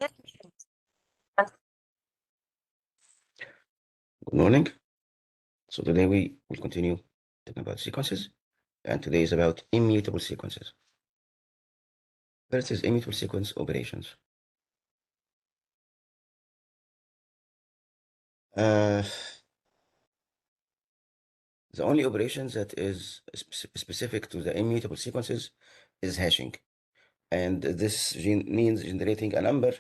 Good morning. So today we will continue talking about sequences, and today is about immutable sequences. First is immutable sequence operations. The only operation that is specific to the immutable sequences is hashing, and this means generating a number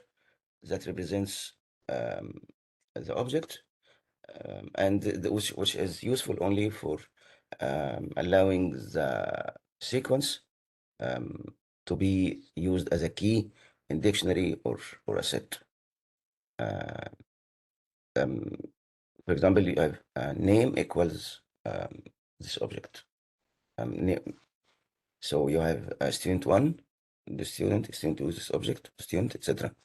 that represents the object, and which is useful only for allowing the sequence to be used as a key in dictionary or a set. Um, for example, you have name equals this object. Name. So you have student one, the student two is this object, student, etc.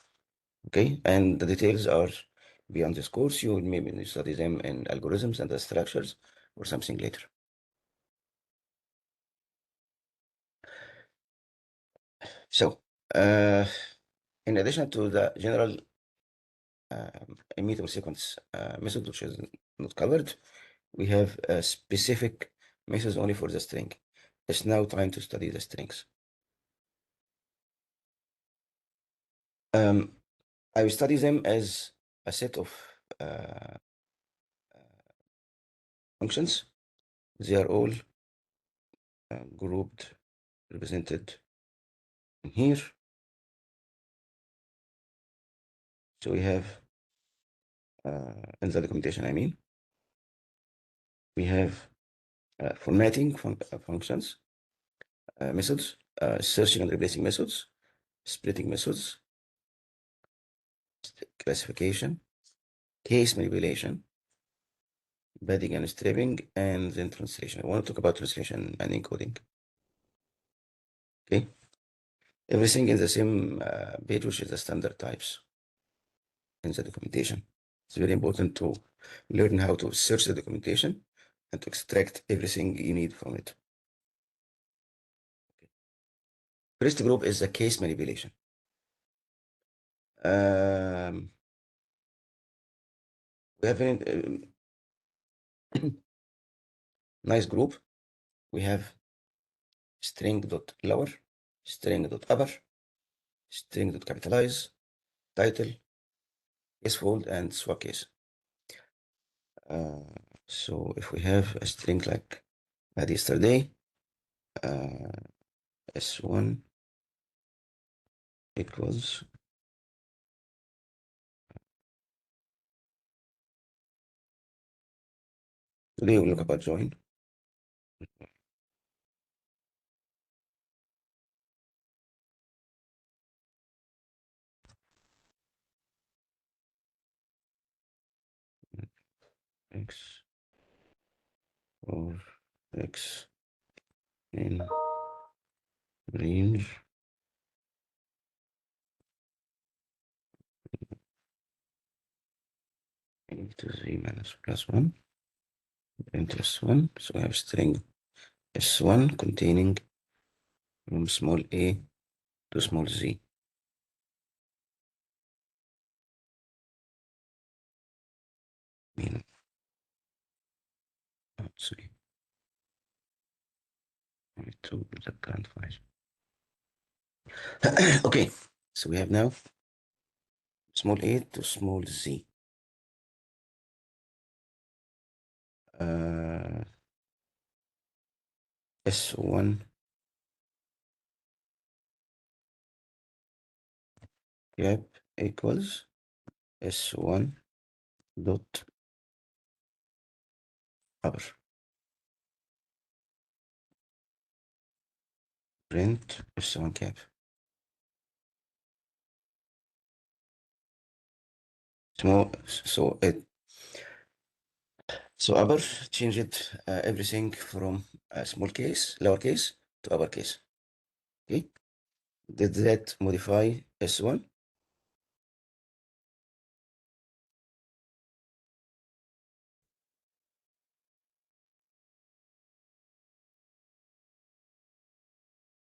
Okay, and the details are beyond this course. You will maybe study them in algorithms and the structures or something later. So, in addition to the general immutable sequence method, which is not covered, we have a specific methods only for the string. It's now time to study the strings. I will study them as a set of functions. They are all grouped, represented in here. So we have in the documentation, I mean, we have formatting functions, methods, searching and replacing methods, splitting methods, classification, case manipulation, padding and stripping, and then translation. I want to talk about translation and encoding. Okay, everything in the same page, which is the standard types in the documentation. It's very important to learn how to search the documentation and to extract everything you need from it. Okay. First group is the case manipulation. We have a nice group. We have string.lower, string.upper, string.capitalize, title, casefold, and swap case. So if we have a string like yesterday, s1 equals today we'll look about join. X or X in range into z minus plus 1 into s1. So we have string s1 containing from small a to small z. Mean, sorry, to the current file. Okay, so we have now small a to small z. S1 gap equals S1 dot upper. Print S1 cap. Small, so upper changed everything from small case, lowercase to uppercase. Okay, did that modify S1?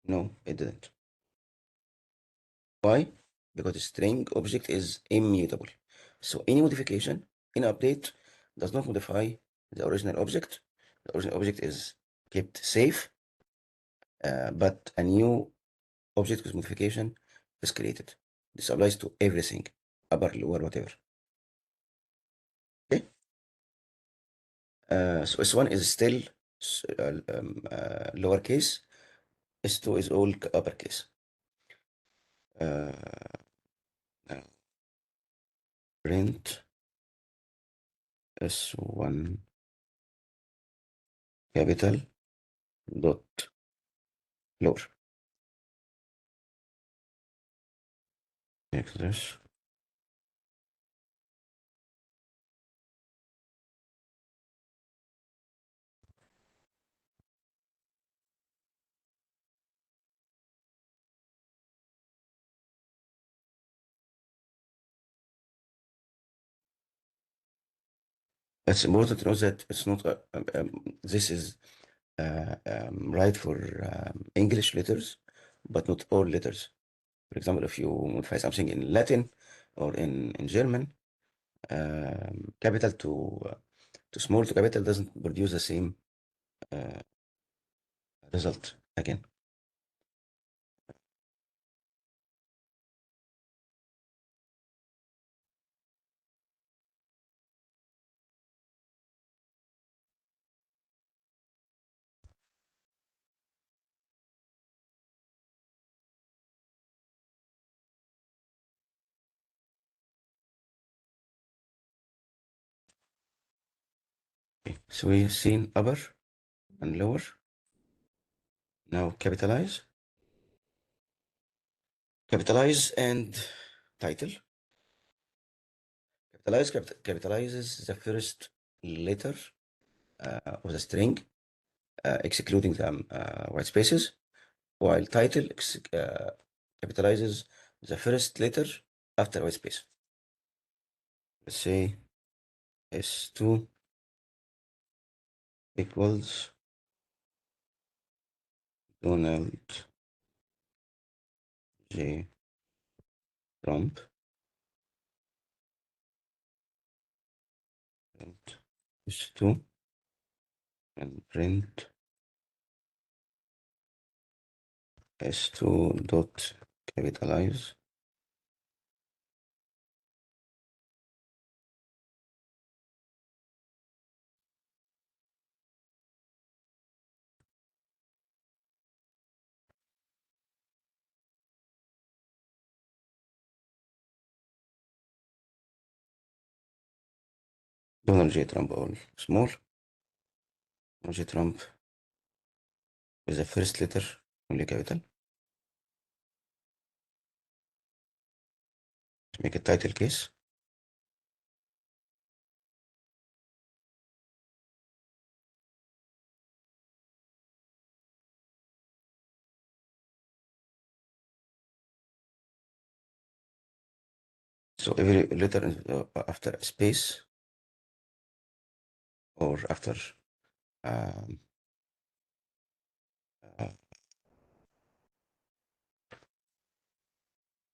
No, it didn't. Why? because the string object is immutable. So any modification, any update does not modify the original object. The original object is kept safe, but a new object with modification is created. This applies to everything, upper, lower, whatever. Okay. So S1 is still lowercase. S2 is all uppercase. Uh, now print S1 capital dot lower. Like this. It's important to know that it's not this is right for English letters, but not all letters. For example, if you modify something in Latin or in German, capital to small to capital doesn't produce the same uh, result again. Okay. So we've seen upper and lower. Now capitalize and title. Capitalizes the first letter of the string, excluding the white spaces, while title capitalizes the first letter after white space. Let's say S2 equals Donald J. Trump, and S2 and print S2 dot capitalize Donald J. Trump, all small. Donald J. Trump with the first letter only capital. Make a title case. So every letter after a space or after um, uh,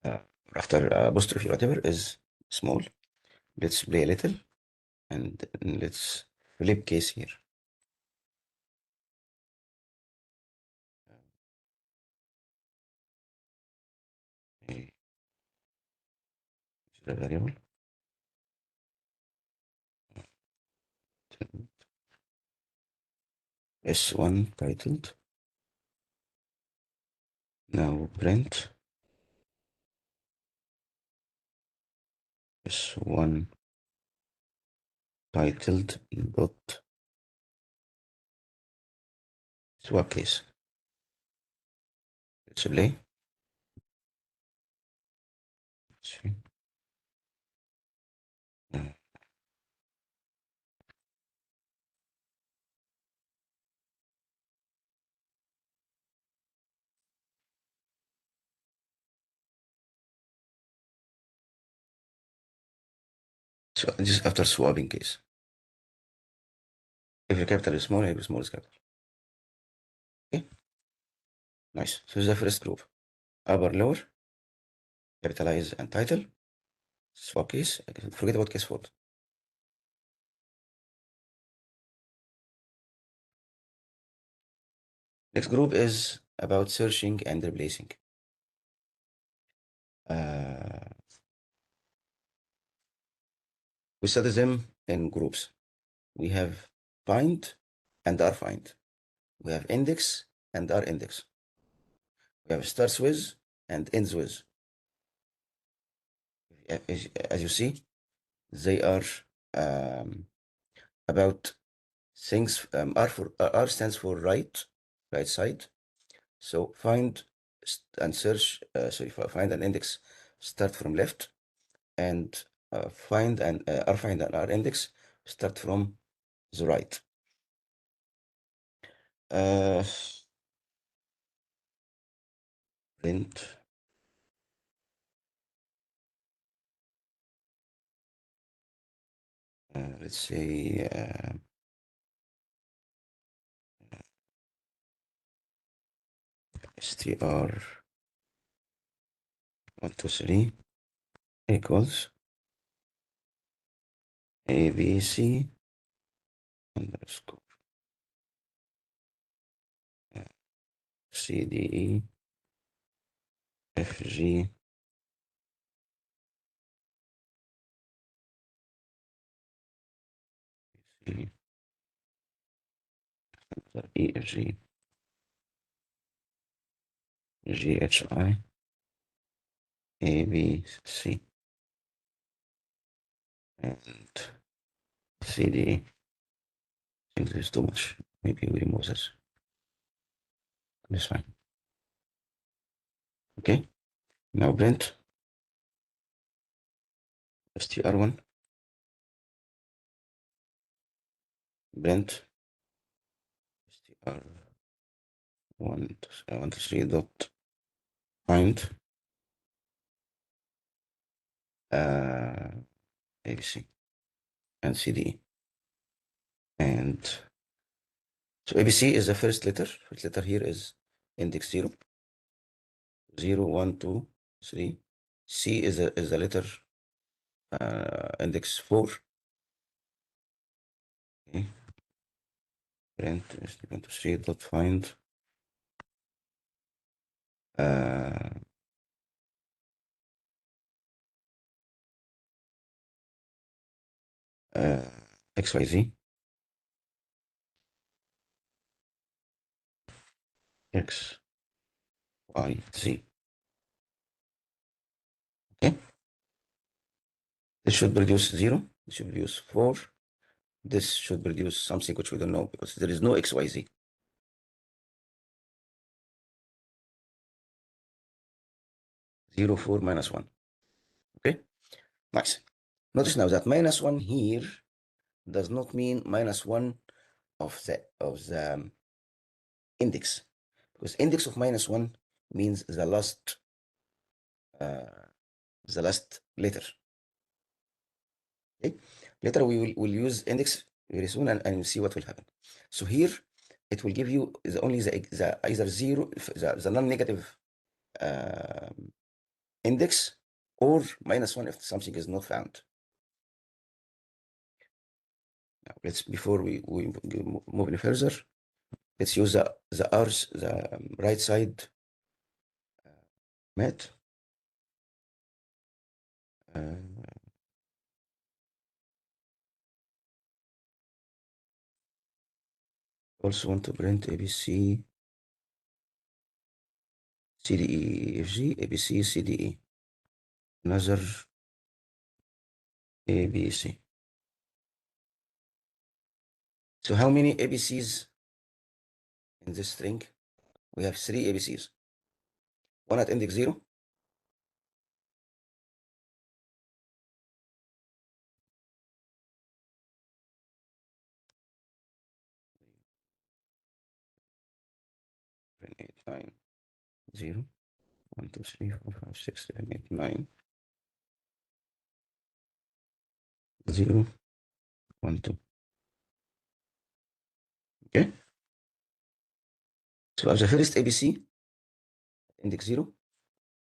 uh, after apostrophe whatever is small. Let's play a little and let's flip case here. Okay, the variable S1 titled. Now print S1 titled dot swap case. Let's play. See. So this is after swapping case. If your capital is small, every small is capital. Okay, nice. So this is the first group. Upper, lower, capitalize and title, swap case, forget about case fault. Next group is about searching and replacing. We study them in groups. We have find and are find. We have index and are index. We have starts with and ends with. As you see, they are about things. R stands for right side. So find and search. Sorry, find and index start from left, and find and R find and R index start from the right. Print. Let's say str 123 equals abc underscore cde fg efg ghi abc and cde. I think there's too much. Maybe we remove this. That's fine. Okay. Now print str1 print str1 dot find abc and cde. And so ABC is the first letter. First letter here is index 0, 0, 1, 2, 3. C is the letter index 4. Okay. Print is equal to 3 dot find XYZ X Y Z. Okay. This should produce 0. This should produce 4. This should produce something which we don't know because there is no XYZ. 0, 4, minus 1. Okay. Nice. Notice now that minus 1 here does not mean minus 1 of the index, because index of minus 1 means the last letter. Okay. Later we will use index very soon and see what will happen. So here it will give you only the either 0, the non-negative index, or minus 1 if something is not found. Now before we move any further, let's use the right side mat. Also want to print ABC CDE FG ABC CDE, another ABC. So how many ABCs in this string? We have 3 ABCs. One at index 0, seven, 8, 9, 0, 1, 2, 3, 4, 5, 6, 7, 8, 9, 0, 1, 2. Okay. So as the first ABC index 0,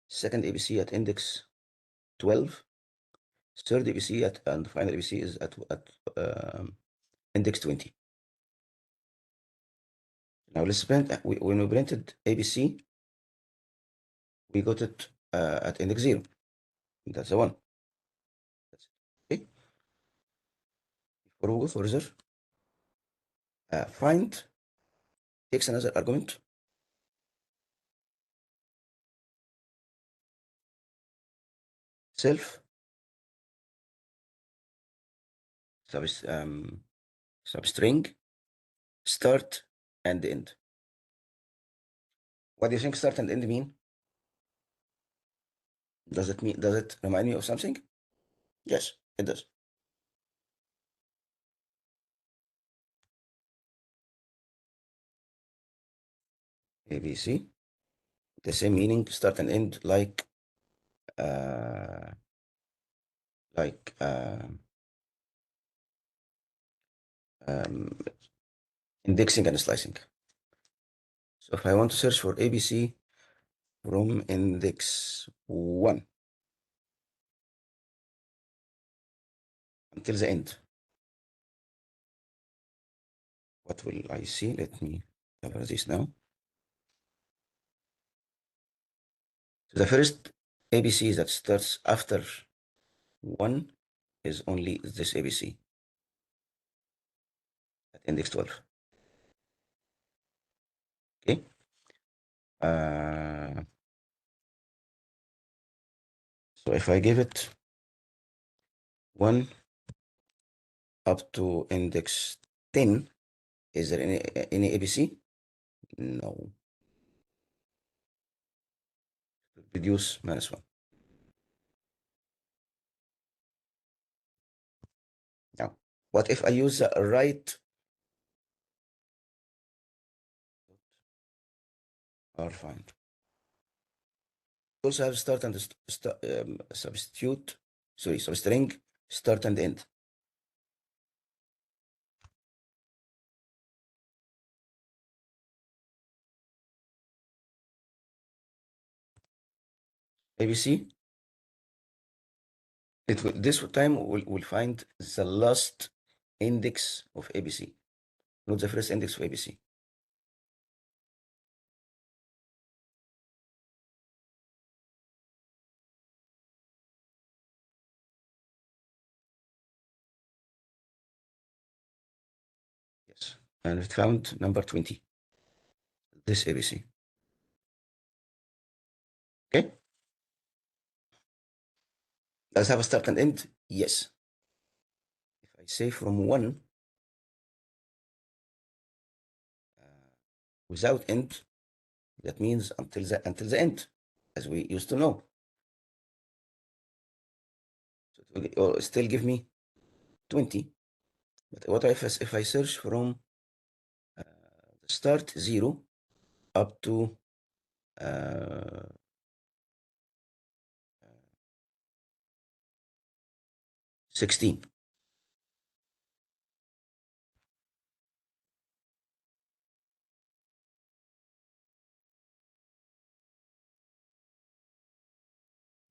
second ABC at index 12, third ABC and final ABC is at index 20. Now let's print, when we printed ABC, we got it at index 0. That's the one. That's it. Okay. Before we go further, find takes another argument. Self substring start and end. What do you think start and end mean? Does it remind me of something? Yes, it does. ABC, the same meaning, start and end, uh, like um, indexing and slicing. So if I want to search for ABC from index 1 until the end, what will I see? Let me cover this now. So the first ABC that starts after 1 is only this ABC at index 12. Okay. So if I give it 1 up to index 10, is there any ABC? No. Reduce -1. Now, what if I use the right or find? Also have start and substitute, sorry, substring start and end. ABC. This time will find the last index of ABC, not the first index of ABC. Yes, and it found number 20, this ABC. Okay, does it have a start and end? Yes. If I say from 1 without end, that means until the end, as we used to know. So it will still give me 20. But what if I search from start 0 up to uh, 16?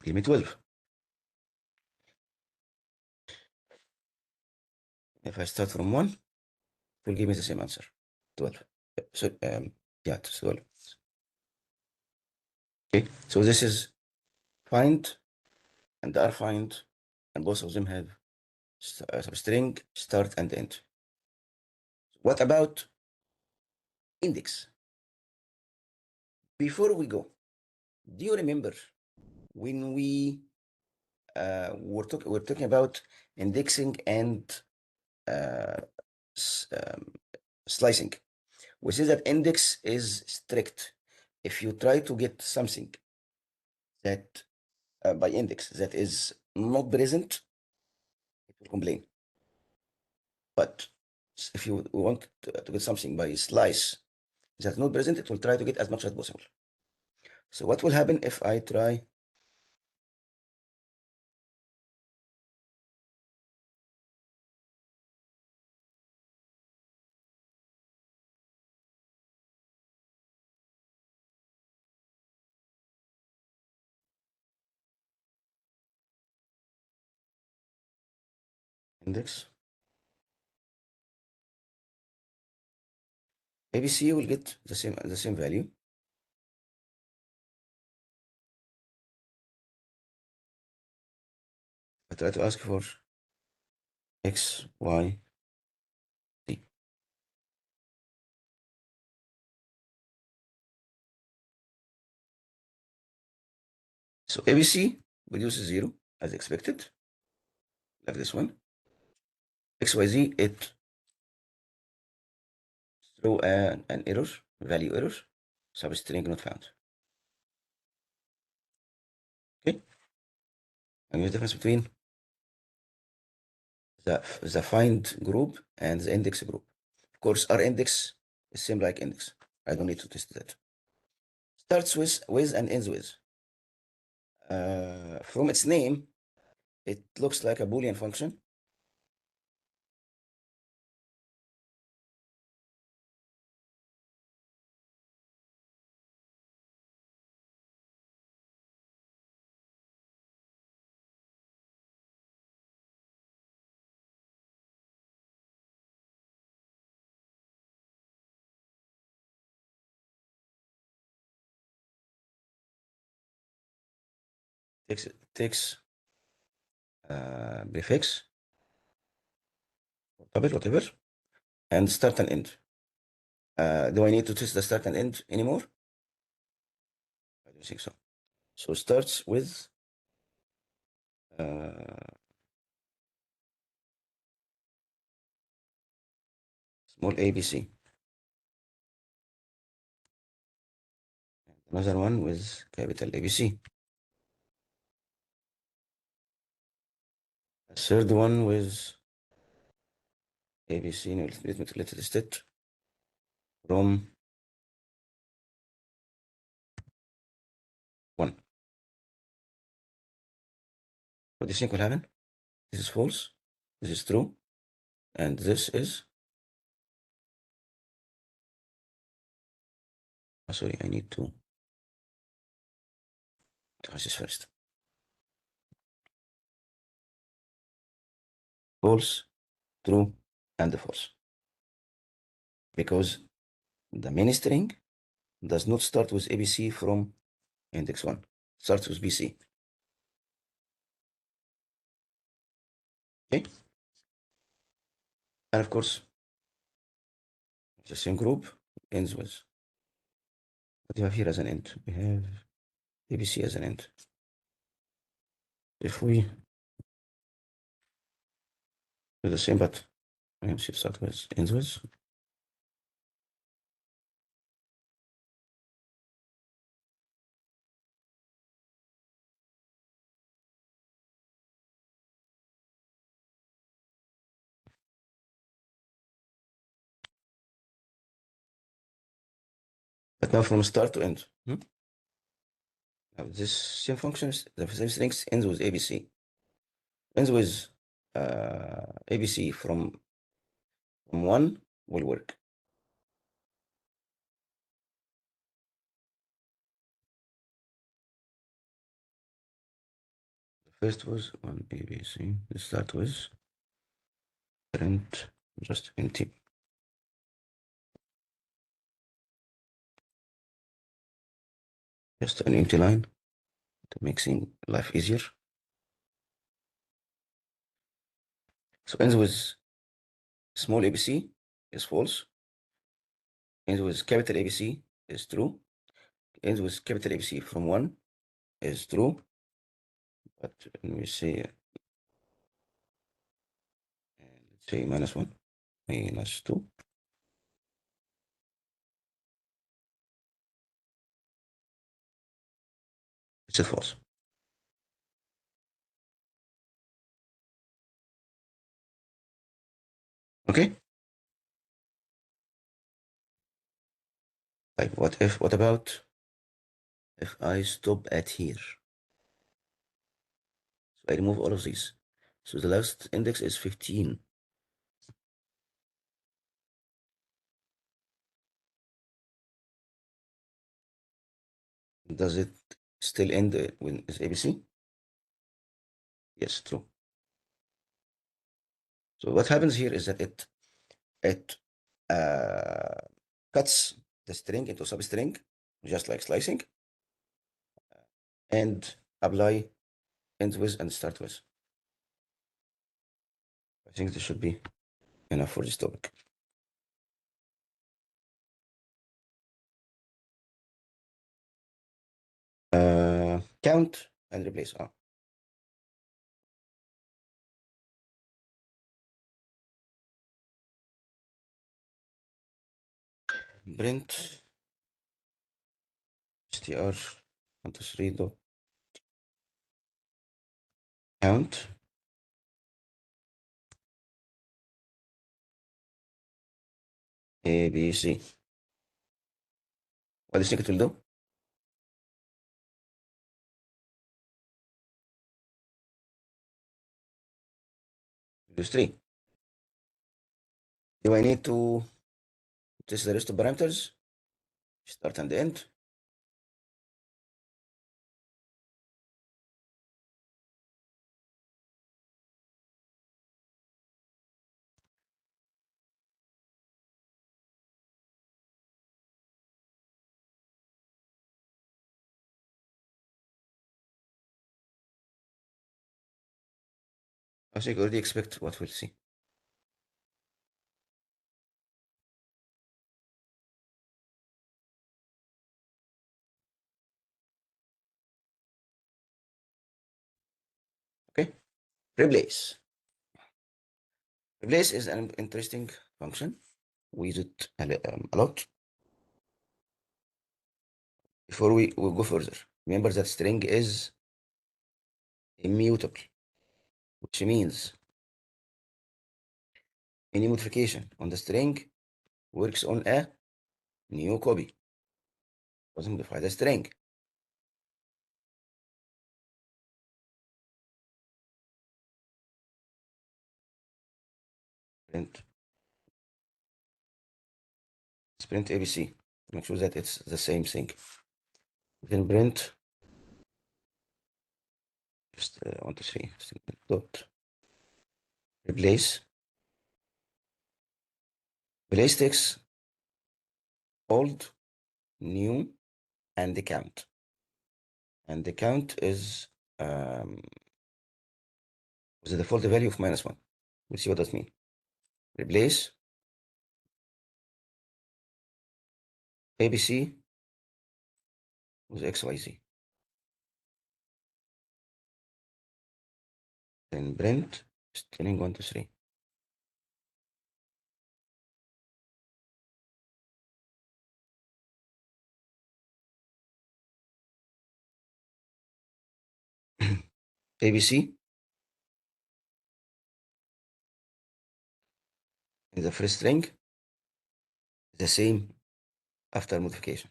Give me 12. If I start from 1, it will give me the same answer, 12. So, yeah, 12. Okay, so this is find and are find, and both of them have substring start and end. What about index? Before we go, do you remember when we're talking about indexing and uh, slicing? We say that index is strict. If you try to get something that by index that is not present, it will complain. But if you want to get something by slice that's not present, it will try to get as much as possible. So what will happen if I try index ABC will get the same value. I try to ask for X, Y, Z. So ABC produces 0 as expected, like this one. XYZ, it throw an error, value error, substring not found. Okay, and the difference between the find group and the index group. Of course, our index is same like index. I don't need to test that. Starts with and ends with. From its name, it looks like a Boolean function. Takes prefix, whatever, and start and end. Do I need to test the start and end anymore? I don't think so. So starts with small ABC. Another one with capital ABC. A third one with ABC. No, let it state from 1. What do you think will happen? This is false. This is true. And this is, oh, sorry, I need to touch this first. False, true, and false. Because the main string does not start with ABC from index 1. It starts with BC. Okay? And of course, the same group ends with, what do you have here as an end? We have ABC as an end. If we do the same, but MC start with ends with, but now from start to end. Now this same functions, the same strings ends with ABC. Ends with ABC from 1 will work. The first was 1 ABC. Let's start with print just empty. Just an empty line to make life easier. So ends with small ABC is false. Ends with capital ABC is true. Ends with capital ABC from 1 is true. But when we say, let's say -1, -2, it's a false. Okay? Like what about if I stop at here? So I remove all of these. So the last index is 15. Does it still end with ABC? Yes, true. So what happens here is that it uh, cuts the string into substring, just like slicing, and apply end with and start with. I think this should be enough for this topic. Count and replace. Print str 1 2 3 dot count ABC. What do you think it will do? Use 3. Do I need to test the rest of parameters? Start and end. I think already expect what we'll see. Okay. Replace. Replace is an interesting function. We use it a lot. Before we go further, remember that string is immutable, which means any modification on the string works on a new copy. Doesn't modify the string. Print. Let's print ABC. Make sure that it's the same thing. Then print just 1 2 3 dot replace. Replace takes old, new, and the count. And the count is with the default value of -1. We'll see what that means. Replace ABC with XYZ. Then print string 1 2 3. ABC in the first string, the same after modification.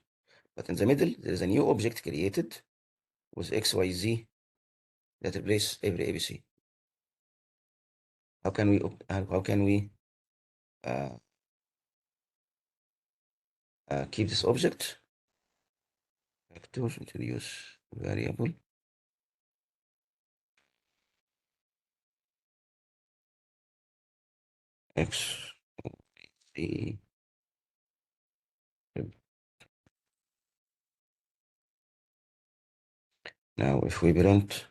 But in the middle, there is a new object created with XYZ that replace every ABC. How can we uh, keep this object? Vector introduce variable X Z. Now if we print,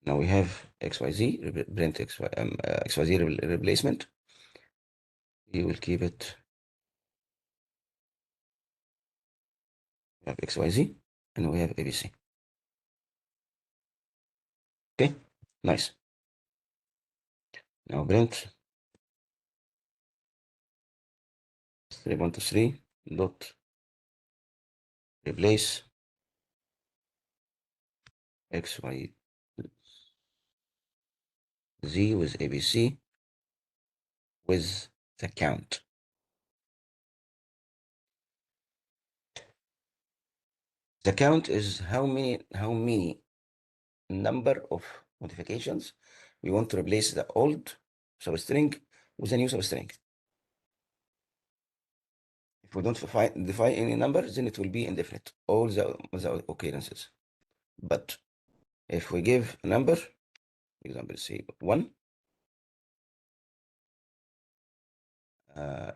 now we have XYZ, print XYZ replacement. We will keep it. We have XYZ and we have ABC. Okay, nice. Now print 1 2 3 dot replace XYZ with ABC with the count. The count is how many number of modifications we want to replace the old substring with a new substring. If we don't define any number, then it will be indefinite, all the occurrences. But if we give a number, example, say 1,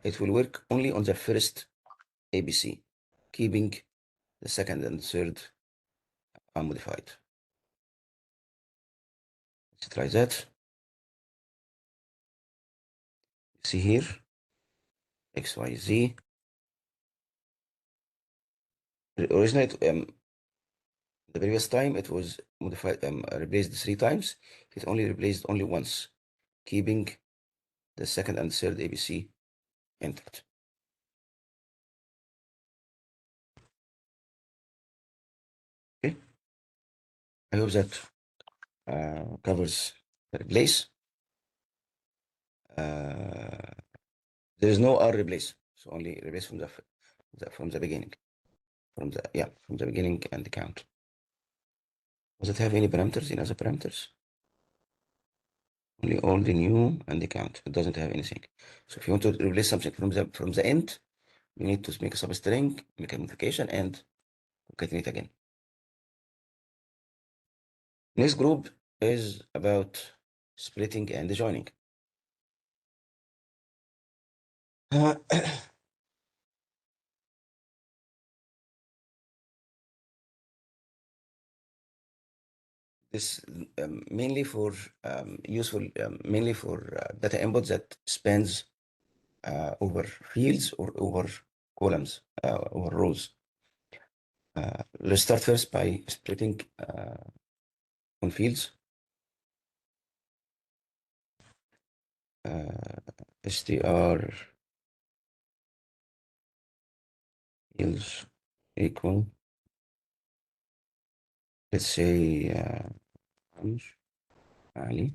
it will work only on the first ABC, keeping the second and third unmodified. Let's try that. See here, XYZ. Originally, the previous time it was modified, replaced 3 times. It only replaced only once, keeping the second and third ABC intact. Okay, I hope that covers the replace. There is no R replace, so only replace from the beginning, from the beginning and the count. Does it have any parameters? Any other parameters? Only all the new and the count. It doesn't have anything. So if you want to replace something from the end, you need to make a substring, make a modification, and concatenate again. Next group is about splitting and joining. This mainly for useful, mainly for data input that spans over fields or over columns, over rows. Let's start first by splitting on fields. str fields equal, let's say عمرو علي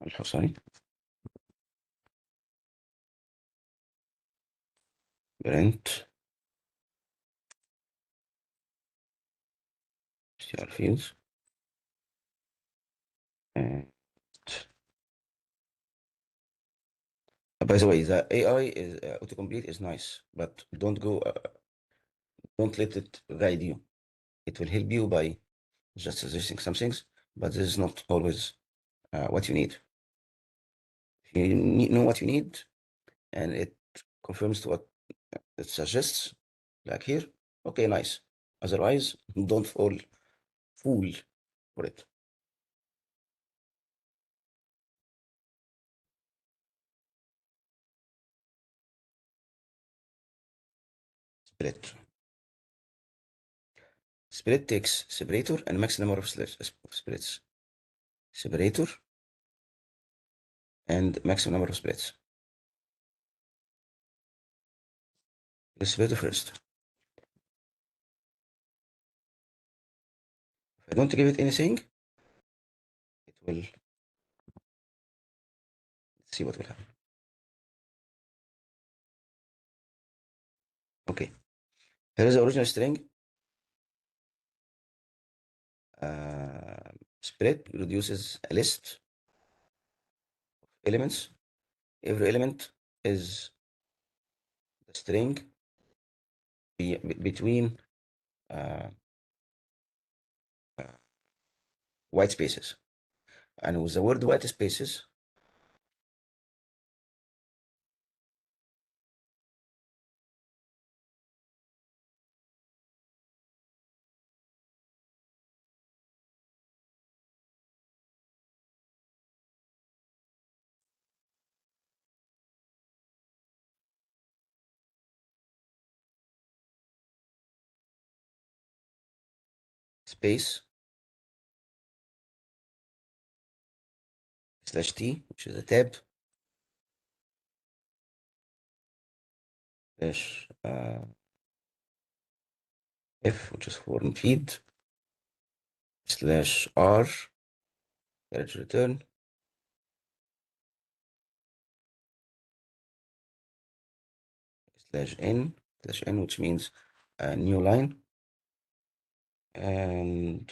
الحصري print str fields and by the way, the AI is autocomplete is nice, but don't let it guide you. It will help you by just suggesting some things, but this is not always what you need. If you know what you need, and it confirms to what it suggests, like here, okay, nice. Otherwise, don't fall fool for it. Split. Split takes separator and max number of splits. Separator and maximum number of splits. The separator first. If I don't give it anything, it will, let's see what will happen. Okay, here is the original string. Split reduces a list of elements. Every element is the string between uh, uh, white spaces. And with the word white spaces, space slash t, which is a tab, slash f, which is for feed, slash r, character return, slash n, which means a new line, and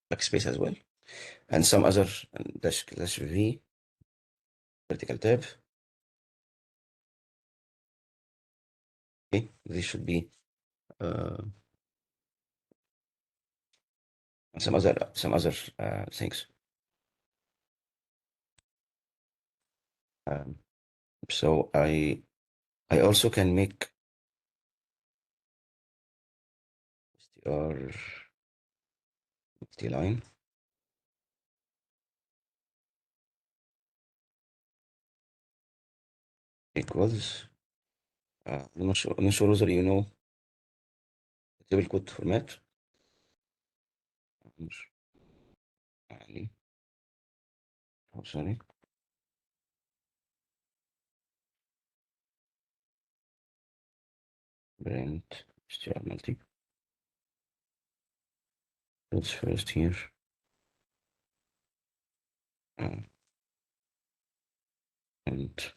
backspace as well, and some other dash v, vertical tab. Okay, this should be some other things. Um, so I also can make str line equals I'm not sure whether you know table code format. يعني oh, sorry. Print str multi. Let's first here uh, and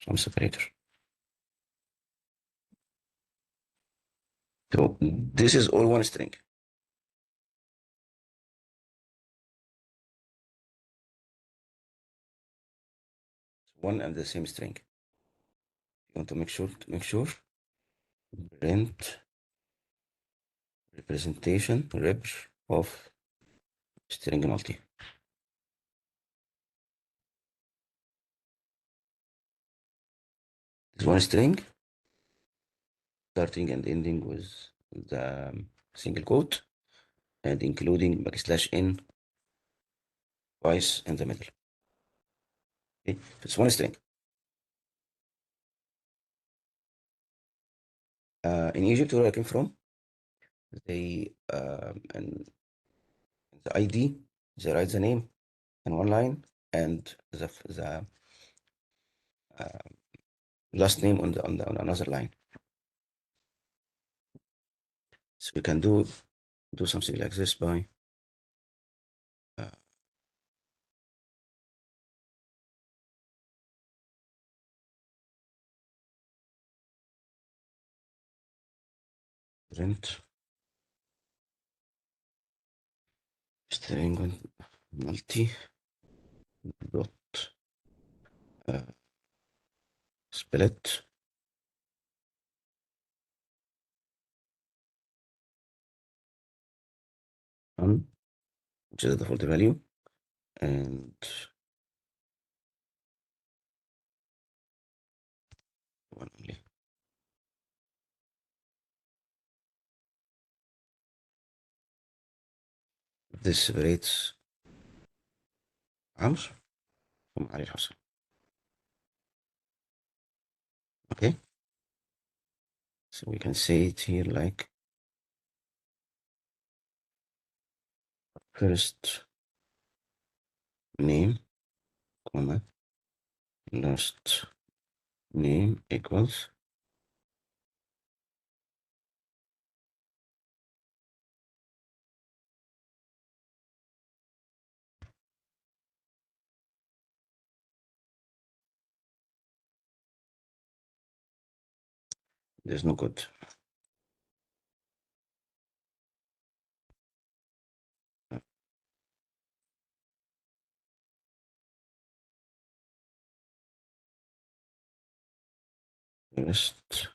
some separator. So this is all one string. One and the same string. You want to make sure print representation rep of string multi. This one string starting and ending with the single quote and including \n twice in the middle. Okay, it's one string. In Egypt, where I came from, they and the ID, they write the name in one line and the uh, last name on another line. So we can do something like this by uh, print string multi dot uh, split one, which is the default value, and one only. This separates عمرو from علي الحسن. Okay, so we can say it here like first name, comma, last name equals there's no code. First,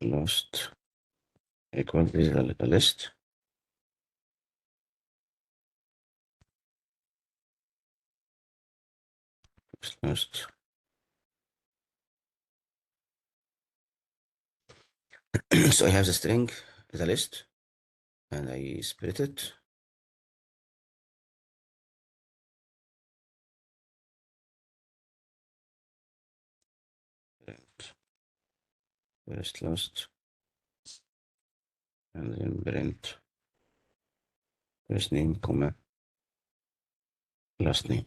last equals this is a list. Last. So I have the string, the list, and I split it. First, last, and then print first name, comma, last name.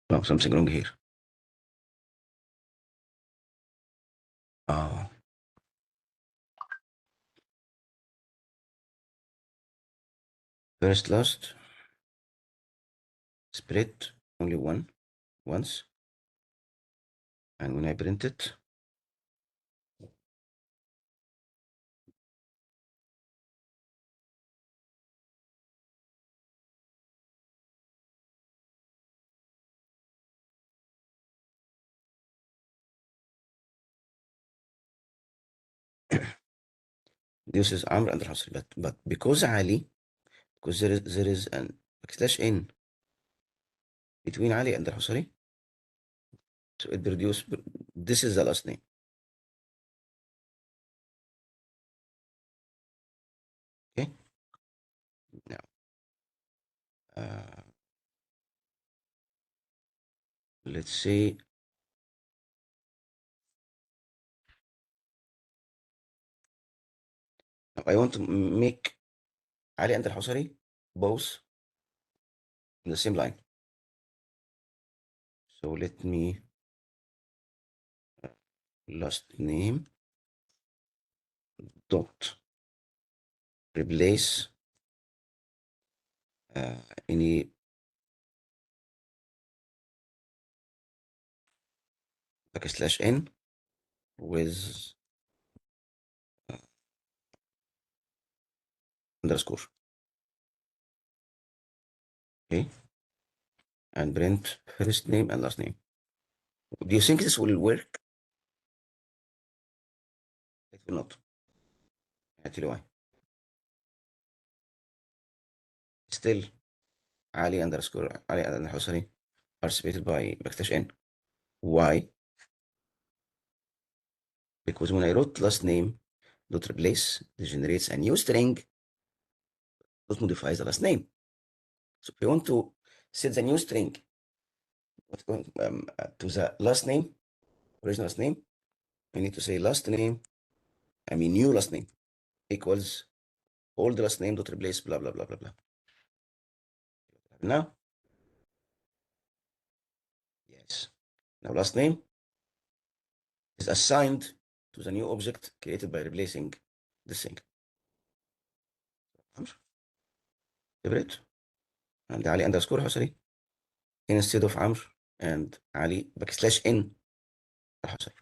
Oh, something wrong here. Oh, first, last, split only once, and when I print it, This is Amr and Al-Husri, but because Ali, because there is an backslash n between Ali and Al-Husri, so it produces, this is the last name. Okay. Now, uh, let's say now I want to make Ali and Al-Husri both in the same line. So let me last name dot replace any backslash n with underscore. Okay, and print first name and last name. Do you think this will work? It will not. I tell you why. Still, Ali underscore Ali and Husari are separated by backslash n. Why? Because when I wrote last name dot replace, this generates a new string that modifies the last name. So if you want to set the new string to the last name, original last name, I need to say last name, new last name equals old last name dot replace blah blah blah blah blah. Now, yes. Now last name is assigned to the new object created by replacing this thing. Separate and Ali underscore Husari instead of Amr and Ali backslash n Husari.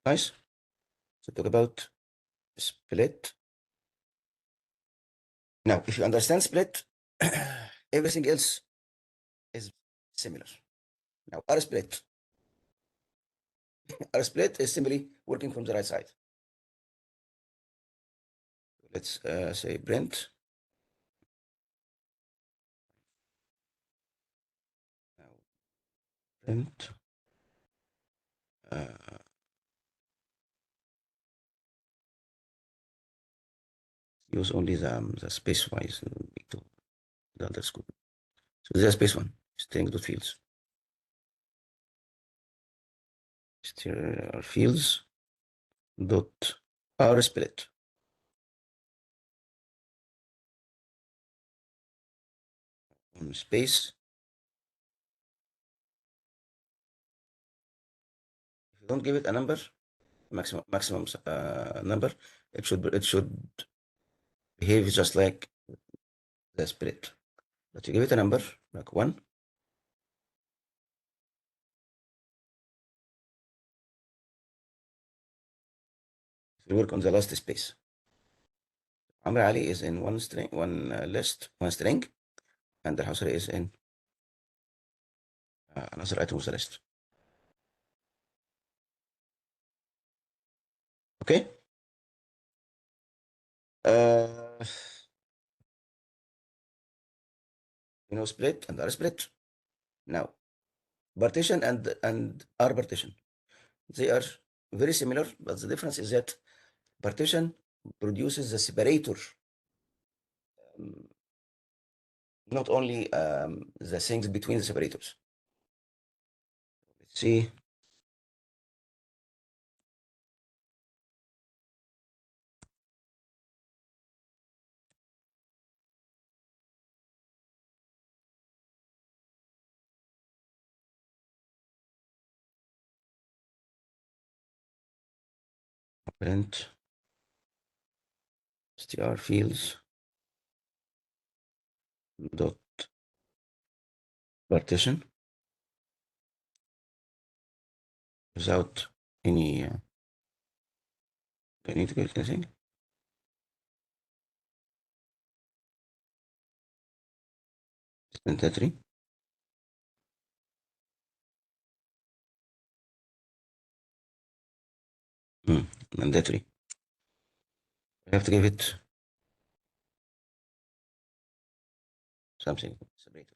Nice. So talk about split. Now, if you understand split, everything else is similar. Now, R split. R split is simply working from the right side. Let's say print. Now, print. Use only the space wise to the underscore. So there's a space one, string dot fields. String fields dot R split. Space. If you don't give it a number, maximum number, it should behave just like the split. But you give it a number like 1. It will work on the last space. Amr Ali is in one string, one list, one string, and the Husri is in another item of the list. Okay. Uh, split and R split. Now, partition and R partition. They are very similar, but the difference is that partition produces the separator, um, not only the things between the separators. Let's see. Print str fields dot partition without any I need to get anything. Inventory. Mandatory. I have to give it something separator.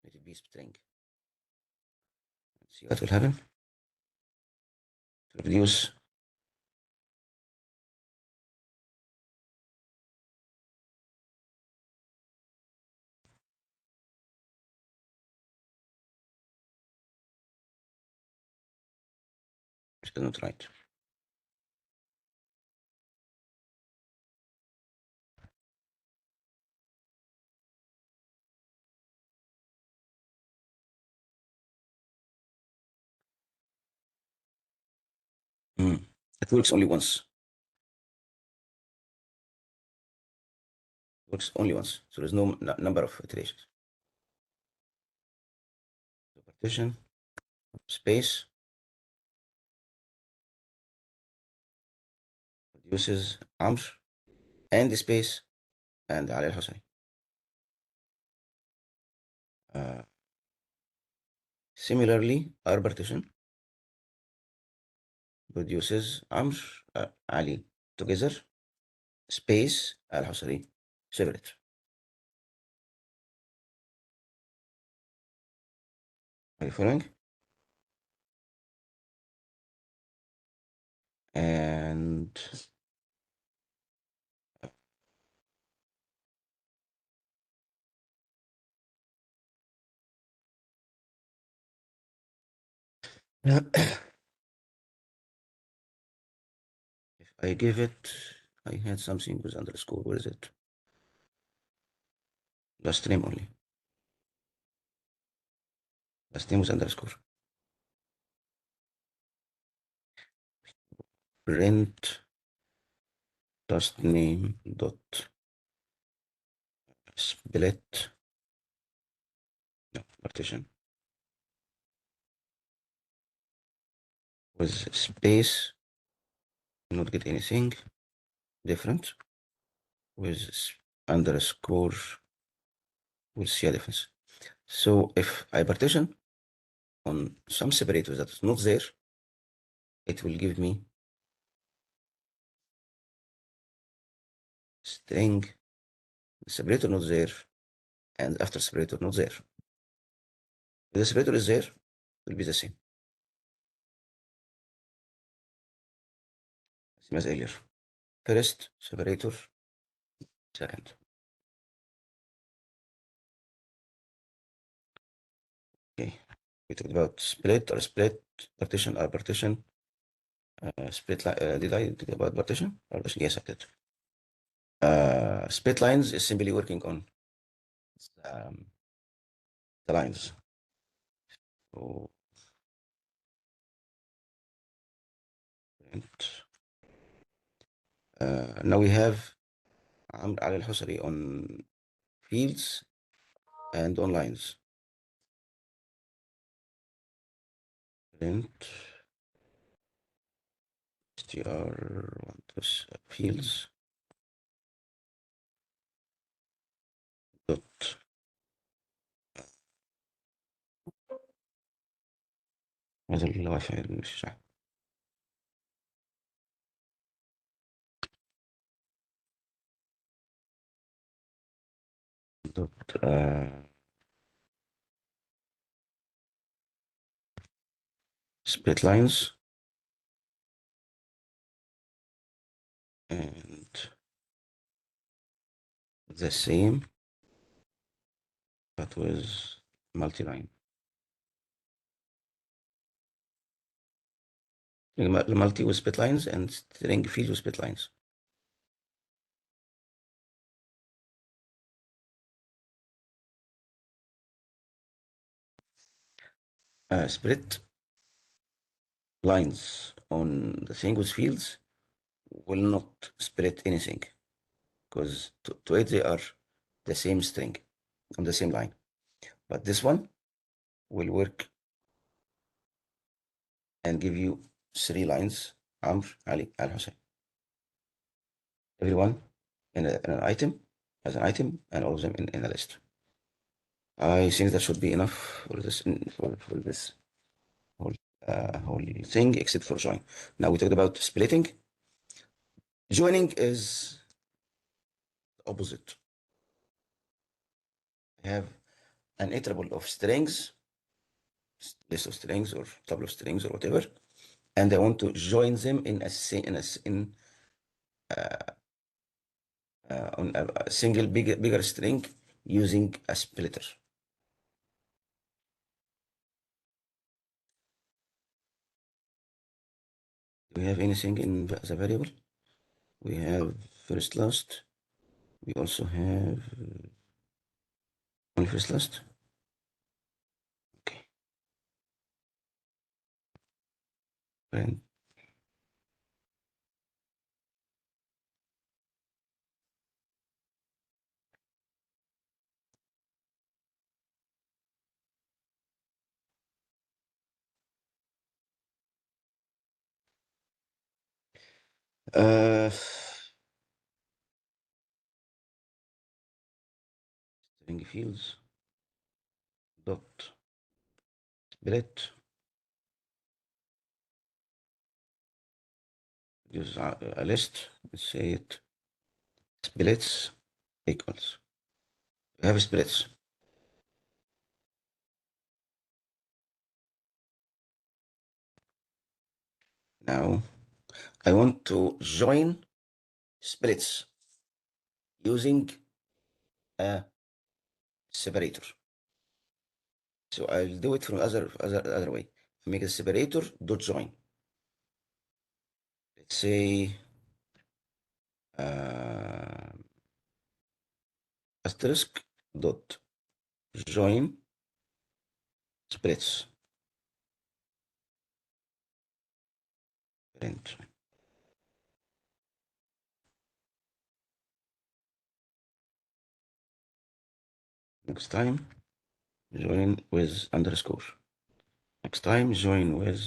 Let it be string. See what will happen. To reduce it is not right. It works only once. It works only once. So there's no number of iterations. So partition space reduces عمرو and space and علي الحسني. Uh, Similarly, our partition produces عمرو علي together space الحسني separate. Are you following? And if I give it, I had something with underscore. Where is it? Last name only. Last name with underscore. Print last name dot split. No, partition with space. Not get anything different. With underscore. We'll see a difference. So if I partition on some separator that is not there, it will give me string, separator not there, and after separator not there. If the separator is there, it will be the same. Same as earlier. First separator, second. Okay. We talked about split or split, partition or partition. Split line. Did I talk about partition? Partition? Yes, I did. Split lines is simply working on um, the lines. So, now we have عمرو علي الحصري on fields and on lines. Print str plus fields dot هذا الواي فاي مش صح. dot split lines and the same but with multi-line. Multi with split lines and string field with split lines. Split lines on the thing with fields will not split anything because to it they are the same string on the same line. But this one will work and give you 3 lines, Amr, Ali, Al Hussein. Everyone in an item as an item and all of them in a list. I think that should be enough for this for this whole whole thing except for join. Now we talked about splitting. Joining is the opposite. I have an iterable of strings, list of strings or table of strings or whatever, and I want to join them in on a single bigger string using a splitter. Do we have anything in the variable? We have first last. We also have only first last. Okay. And string fields dot split use a list. Let's say it splits equals. We have splits. Now I want to join splits using a separator. So I'll do it from other way. Make a separator dot join. Let's say uh, asterisk dot join splits. Print. Next time join with underscore. Next time join with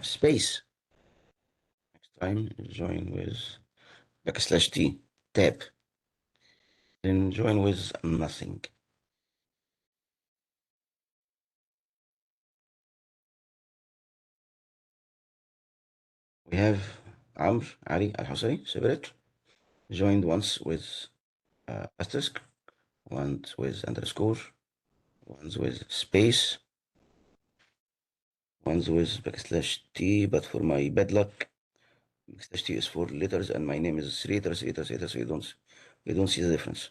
space. Next time join with backslash t tab. Then join with nothing. We have Amr, Ali, Al-Husari, separate. Joined once with asterisk, once with underscore, once with space, once with backslash t, but for my bad luck, backslash t is 4 letters and my name is 3 letters, 3 letters, so you don't see the difference.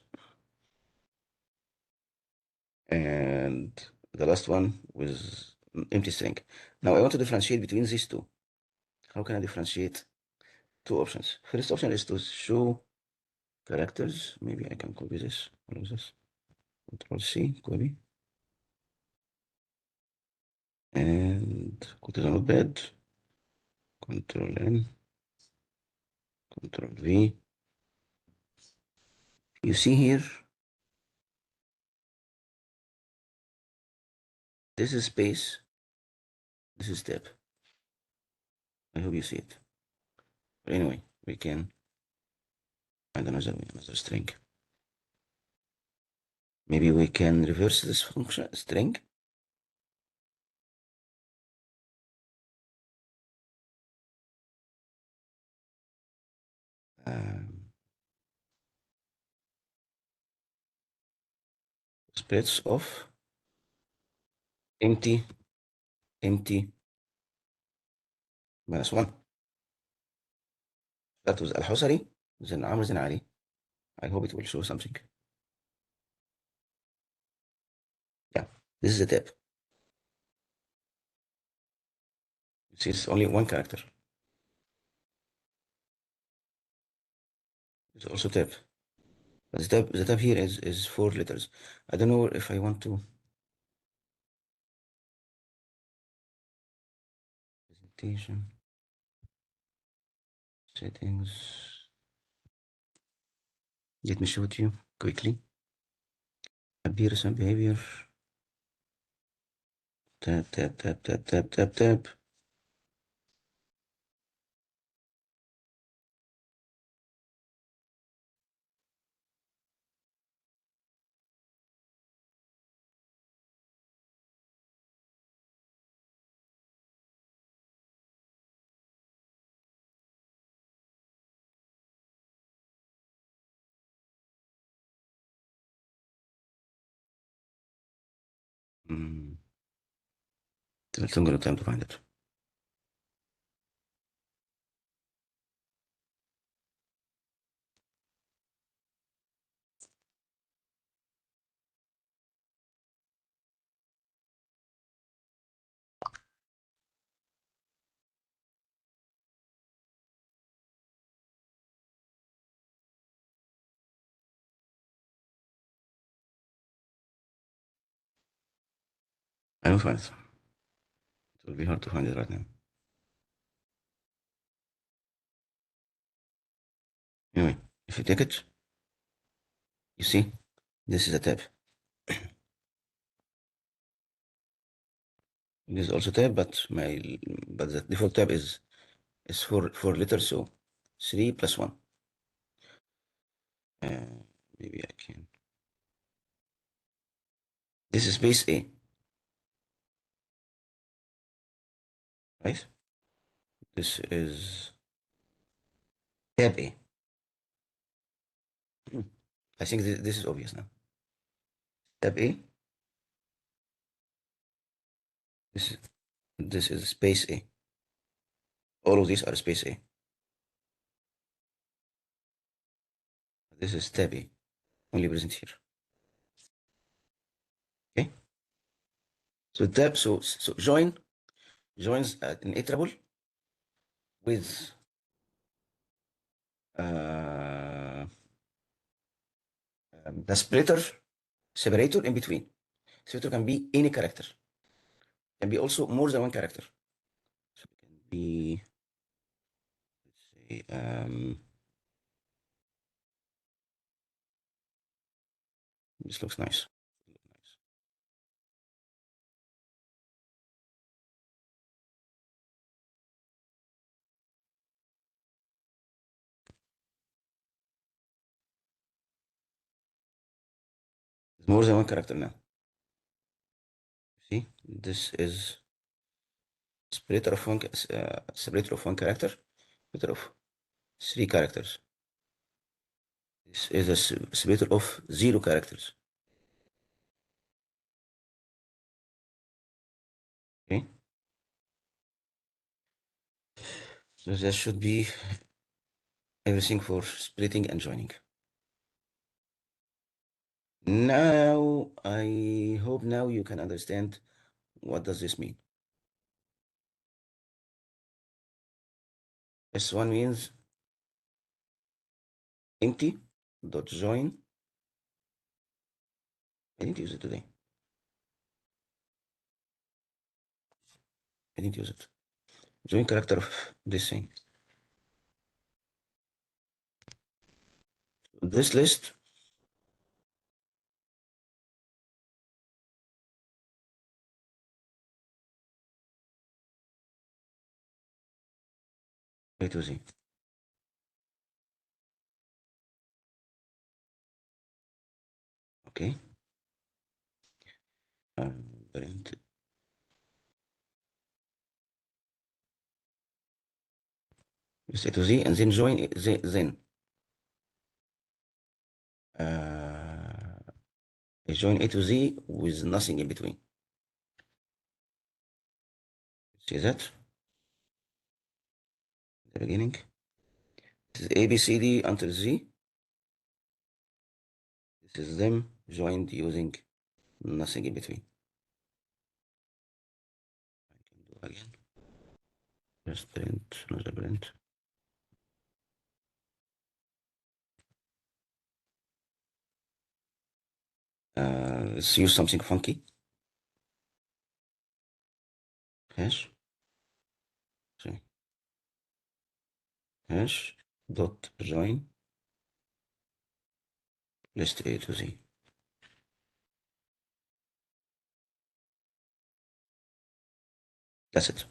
And the last one with empty string. Now I want to differentiate between these two. How can I differentiate? Two options. First option is to show characters. Maybe I can copy this. What is this? Control C, copy. And go to the notepad. Control N, Control V. You see here, this is space, this is tab. I hope you see it. But anyway, we can find another string. Maybe we can reverse this function string. Splits of empty, empty, -1. That was Al-Husari, then Amr, then Ali. I hope it will show something. Yeah, this is a tab. You see, it's only one character. It's also tab. But the tab here is 4 letters. I don't know if I want to. Presentation. Settings. Let me show it to you quickly. Appearance and behavior. Tab, tab, tab, tab, tab, tab, tab. Mm. It's longer time to find it. I don't find it. It will be hard to find it right now. Anyway, if you take it, you see, this is a tab. This is also tab, but the default tab is four letters, so 3 + 1. Uh, Maybe I can. This is space A, right? This is tab A. Hmm. I think this is obvious now. Tab A. This is this is space A. All of these are space A. This is tab A, only present here. Okay. So tab. So joins Immutable with uh, the splitter separator in between. Separator can be any character. Can be also more than one character. So it can be, let's say, this looks nice. It's more than one character now. See, this is separator of one character, separator of 3 characters. This is a separator of 0 characters. Okay, so that should be everything for splitting and joining. Now, I hope now you can understand what does this mean. S1 means empty dot join. I didn't use it today. I didn't use it. Join character of this thing. This list A to Z. Okay. Print this A to Z and then join then uh, I join A to Z with nothing in between. See that? The beginning. This is A, B, C, D until Z. This is them joined using nothing in between. I can do again. Just print, another print. Let's use something funky. Hash. See. Hash dot join list A to Z. That's it.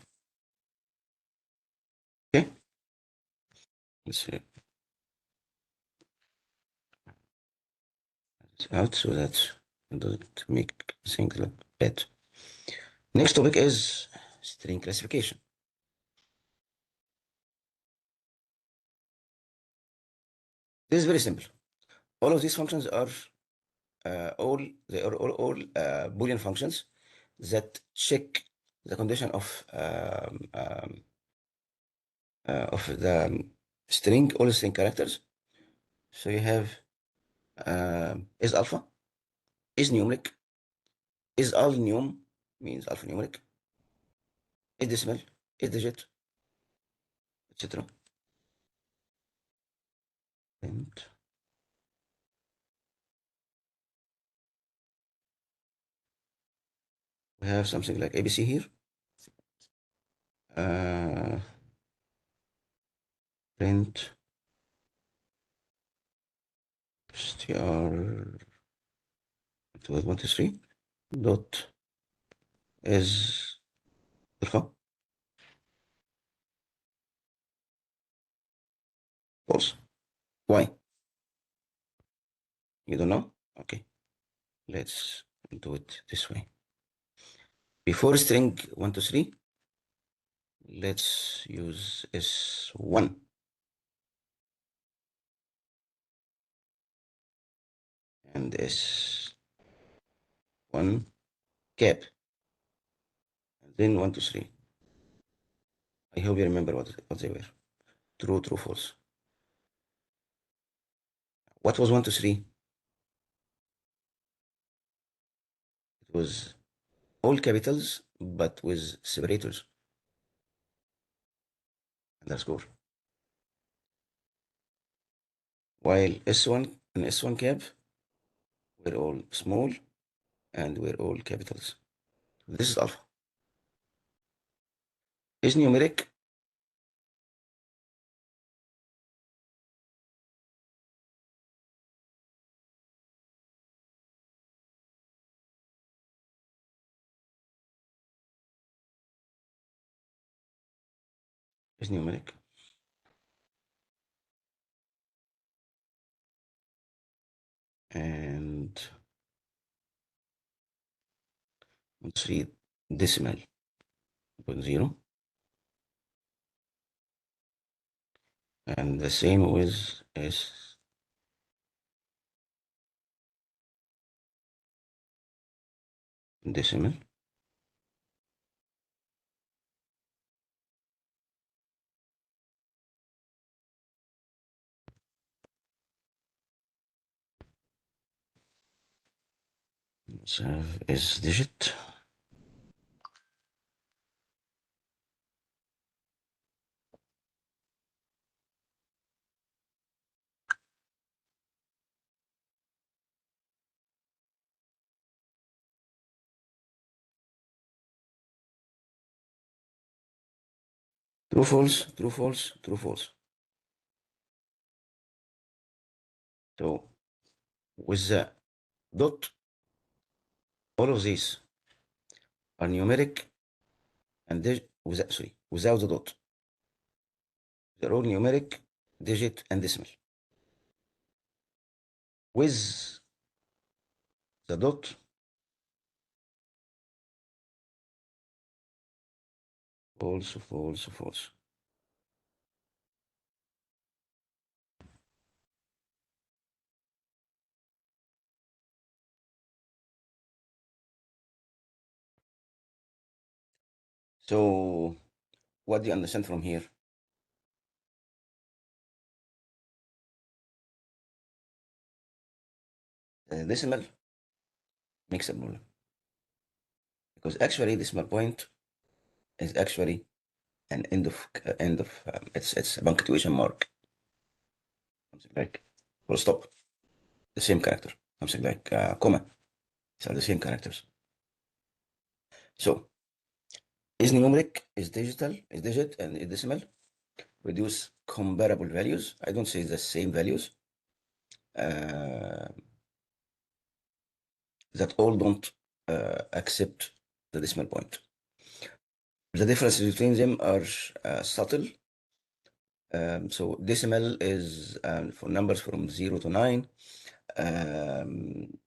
Okay. Let's see. It's out so that it doesn't make things look bad. Next topic is string classification. This is very simple. All of these functions are all Boolean functions. that check the condition of the string, all string characters. So you have is alpha, is numeric, is all num means alphanumeric, is decimal, is digit, etc. And we have something like ABC here. Print str 123 dot is alpha false. Why? You don't know? Okay, let's do it this way. Before string 123, let's use S1 and S1 cap, and then 123. I hope you remember what they were. True, true, false. What was 123? It was all capitals, but with separators, underscore. While S1 and S1 cap were all small and were all capitals. This is alpha. Is numeric. Is numeric. And 3 decimal 0. And the same with S decimal. Let's have S digit. True, false, true, false, true, false. So with the dot, all of these are numeric and without the dot. They're all numeric, digit, and decimal. With the dot, false, false, false. So what do you understand from here? Decimal makes a problem because actually decimal point is actually an it's a punctuation mark, something like full stop, the same character, something like comma. These are the same characters. So is numeric, is digital, is digit, and is decimal produce comparable values. I don't say the same values. Uh, that all don't accept the decimal point. The differences between them are subtle. So decimal is for numbers from 0 to 9. Um,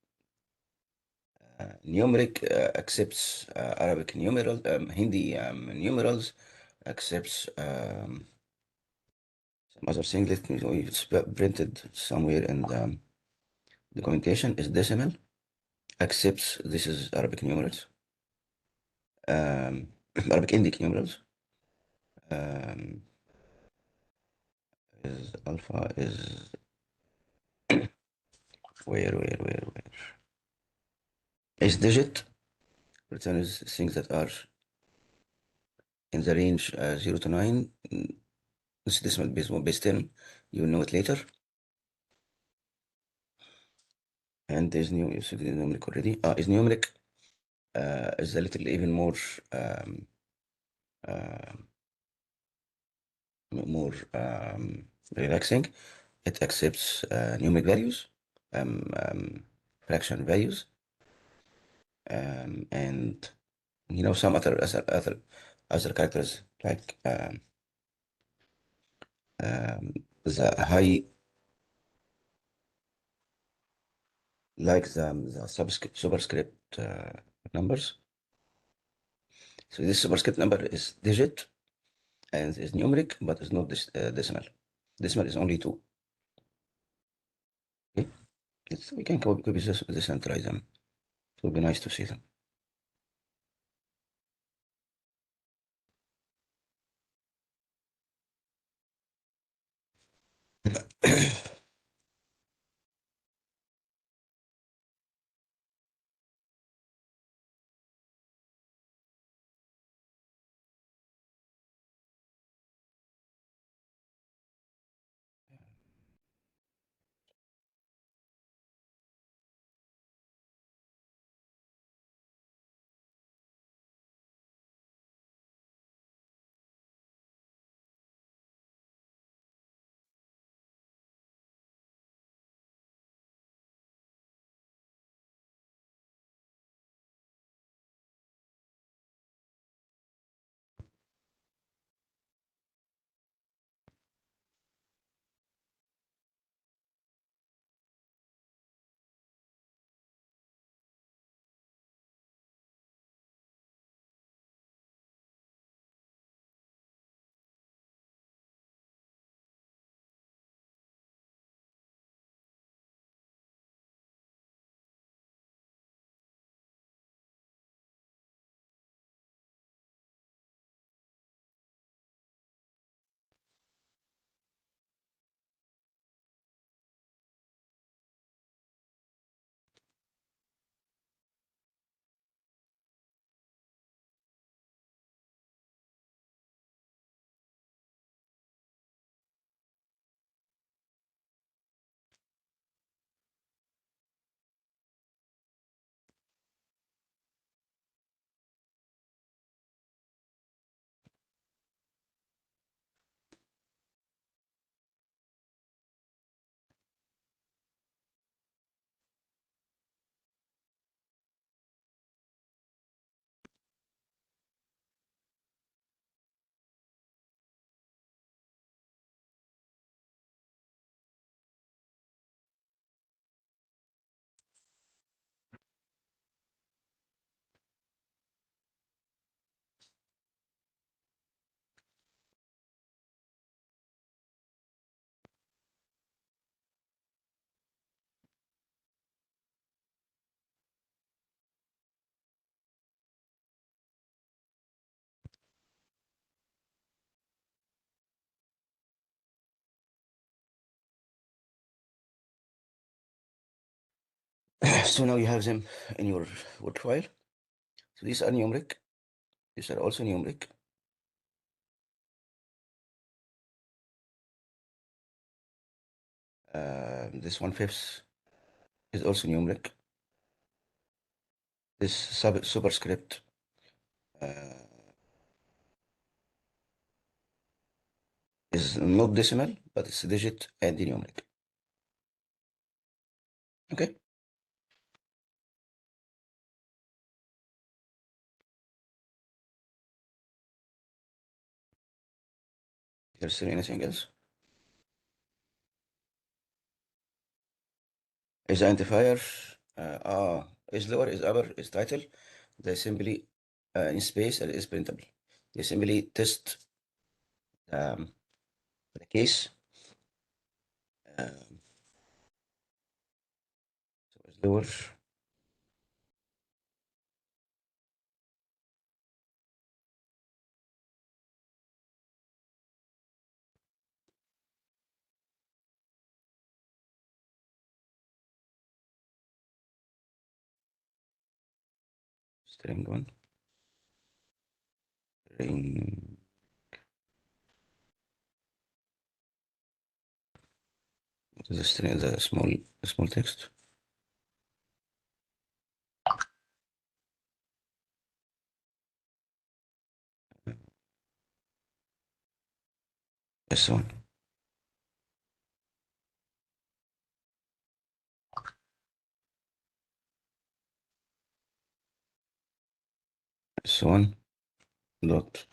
Numeric accepts Arabic numeral, Hindi numerals, accepts some other thing. Let me know if it's printed somewhere in the documentation. Is decimal, accepts this is Arabic numerals. Arabic Indic numerals. Um, is alpha is where is digit returns things that are in the range 0 to 9. This decimal base 10. You will know it later. And there's new, you see the numeric already. Is numeric is a little even more um, uh, more relaxing. It accepts numeric values, fraction values, and some other characters like the high, like the superscript numbers. So this superscript number is digit and is numeric, but is not decimal. Decimal is only two. Okay? We can copy this and try them. It would be nice to see them. So now you have them in your work file. So these are numeric. These are also numeric. This 1/5 is also numeric. This superscript is not decimal, but it's a digit and numeric. Okay. Is there anything else? Is identifier is lower, is upper, is title. They simply in space and is printable. They simply test um, the case. Um, so it's lower. string one, string, the string, the small text. S1, S1 dot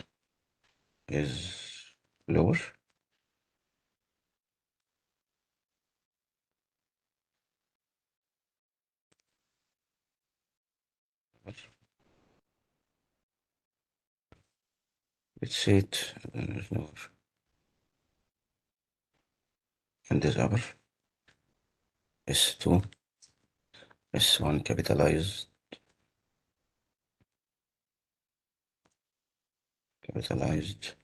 is lower. Let's say it is lower, and this upper S2, S1 capitalized, capitalized.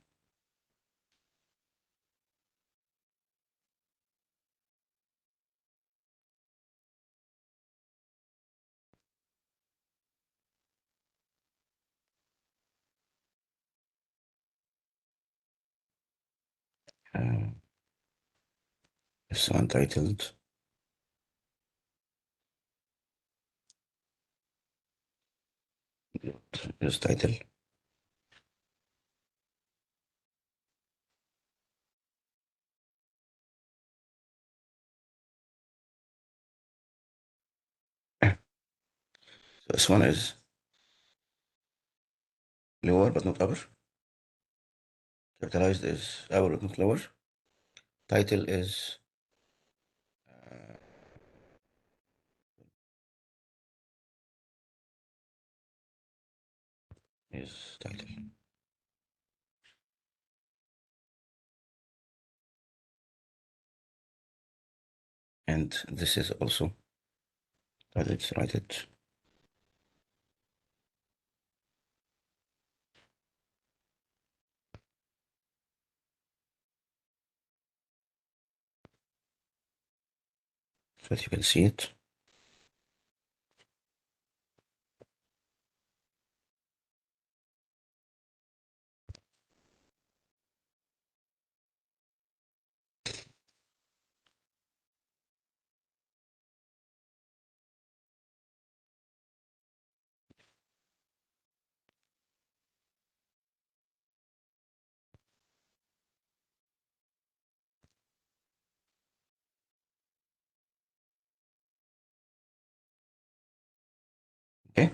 Uh, S1 titled, is title. So S1 is lower but not upper. Capitalized is upper but not lower. Title uh, is title. And this is also, let's write it. So that you can see it. Okay.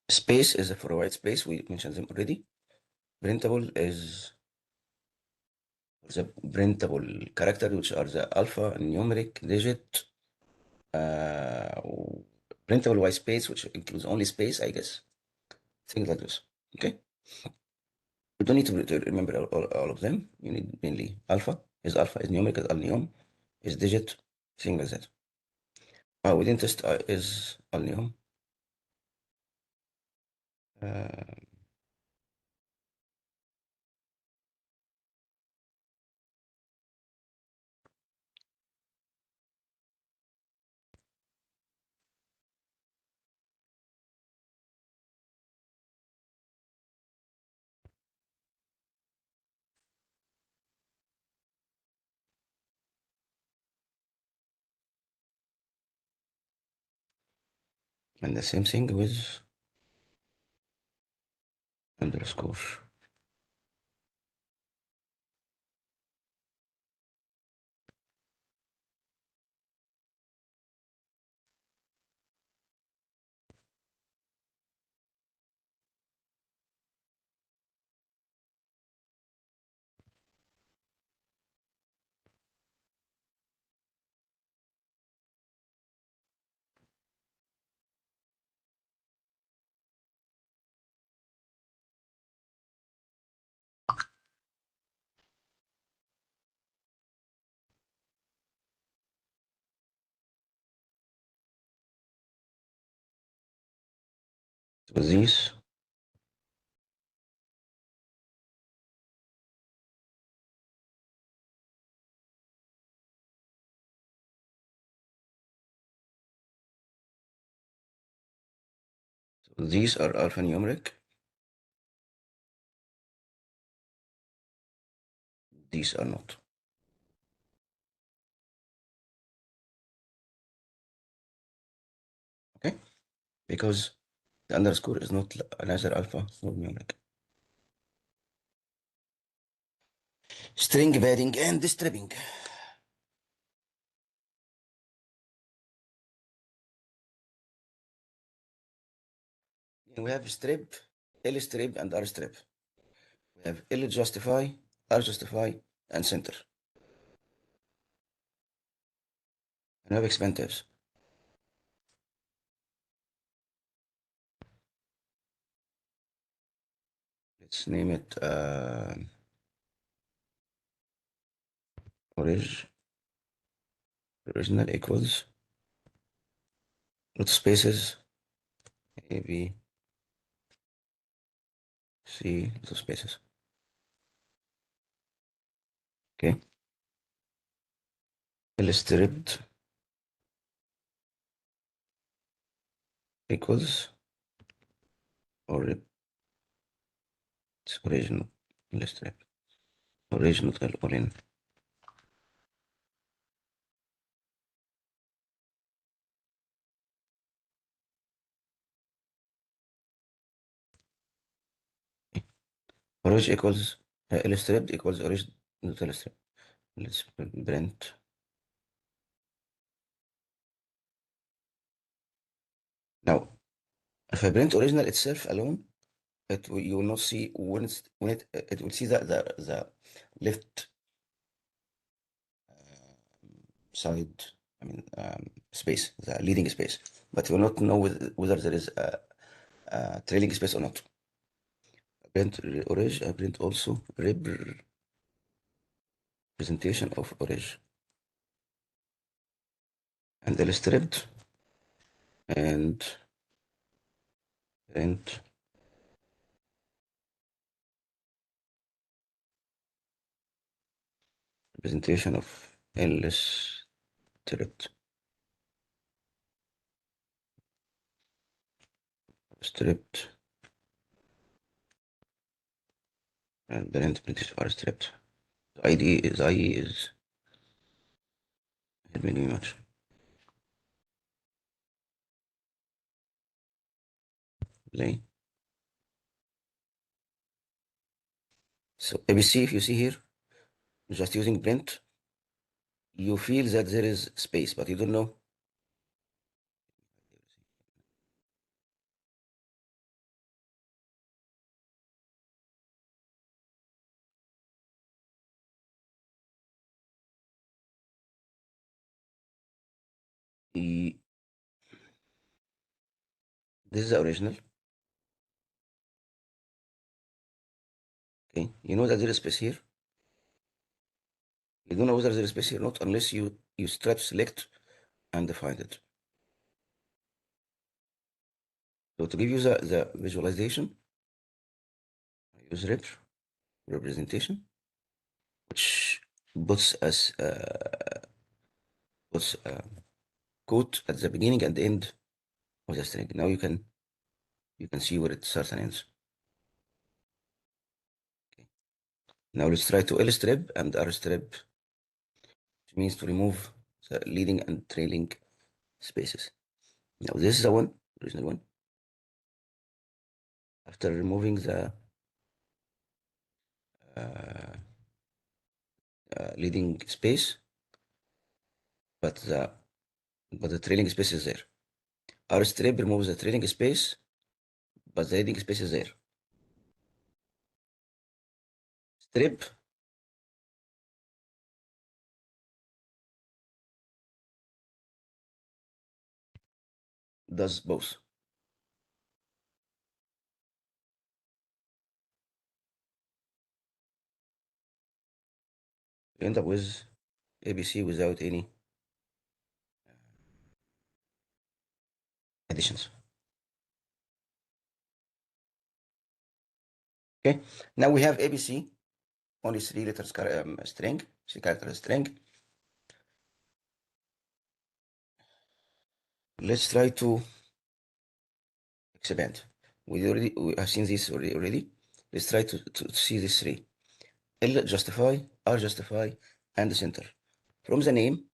Space is for a white space. We mentioned them already. Printable is the printable character, which are the alpha numeric digit. Uh, Printable white space, which includes only space, I guess. Things like this. Okay. You don't need to remember all of them. You need mainly alpha is numeric, is alnium, is digit, things like that. Within test is alnium. Uh, and the same thing with underscore. So these These are alphanumeric. These are not. Okay? Because the underscore is not neither alpha nor numeric. String padding and stripping. We have strip, L strip, and R strip. We have L justify, R justify, and center. And we have expansives. Let's name it original equals not spaces A, B, C, little spaces. Okay. L stripped equals or it's original. L stripped. Original all in. Orange equals L stripped equals orange not L stripped. Let's print. Now, if I print original itself alone, you will not see when it will see the left side, I mean space, the leading space, but you will not know whether there is a trailing space or not. Print orange. I print also representation of orange and illustrated and print representation of illustrated stripped and print are stripped. The IE is helping me much. Play. So ABC, if you see here, just using print, you feel that there is space, but you don't know. This is the original. Okay, you know that there is space here. You don't know whether there is space here or not unless you strap select and find it. So to give you the visualization, I use representation, which puts us puts a quote at the beginning and the end of the string. Now you can see where it starts and ends. Okay. Now let's try to L strip and R strip, which means to remove the leading and trailing spaces. Now this is the one, original one. After removing the uh, leading space, but the trailing space is there. R strip removes the trailing space, but the leading space is there. Strip does both. You end up with ABC without any additions. Okay, now we have ABC, only three letters string, three character string. Let's try to expand. We have seen this already. Let's try to see these three. L justify, R justify, and center. From the name,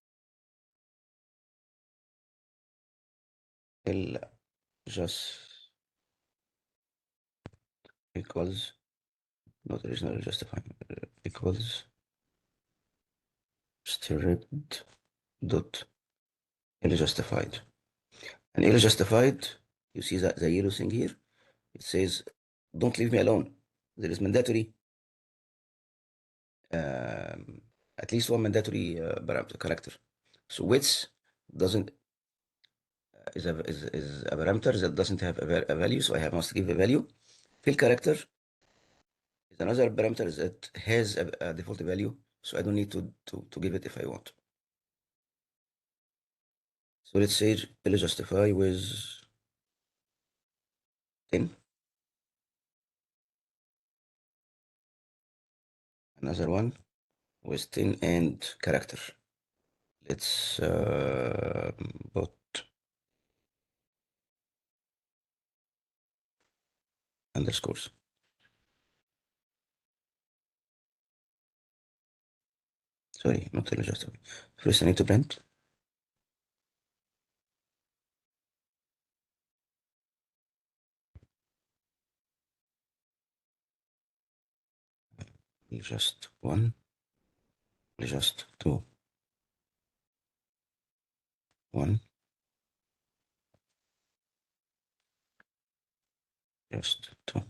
L just equals, not original justify, equals stripped dot L justified. And L justified, you see that the yellow thing here, it says, don't leave me alone. There is mandatory, um, at least one mandatory parameter character. So width doesn't is a parameter that doesn't have a value, so I have must give a value. Fill character is another parameter that has a default value, so I don't need to give it if I want. So let's say let's justify with 10. Another one with 10 and character. Let's put underscores. Sorry, not justify. First I need to print. Just one, just two, one, just two.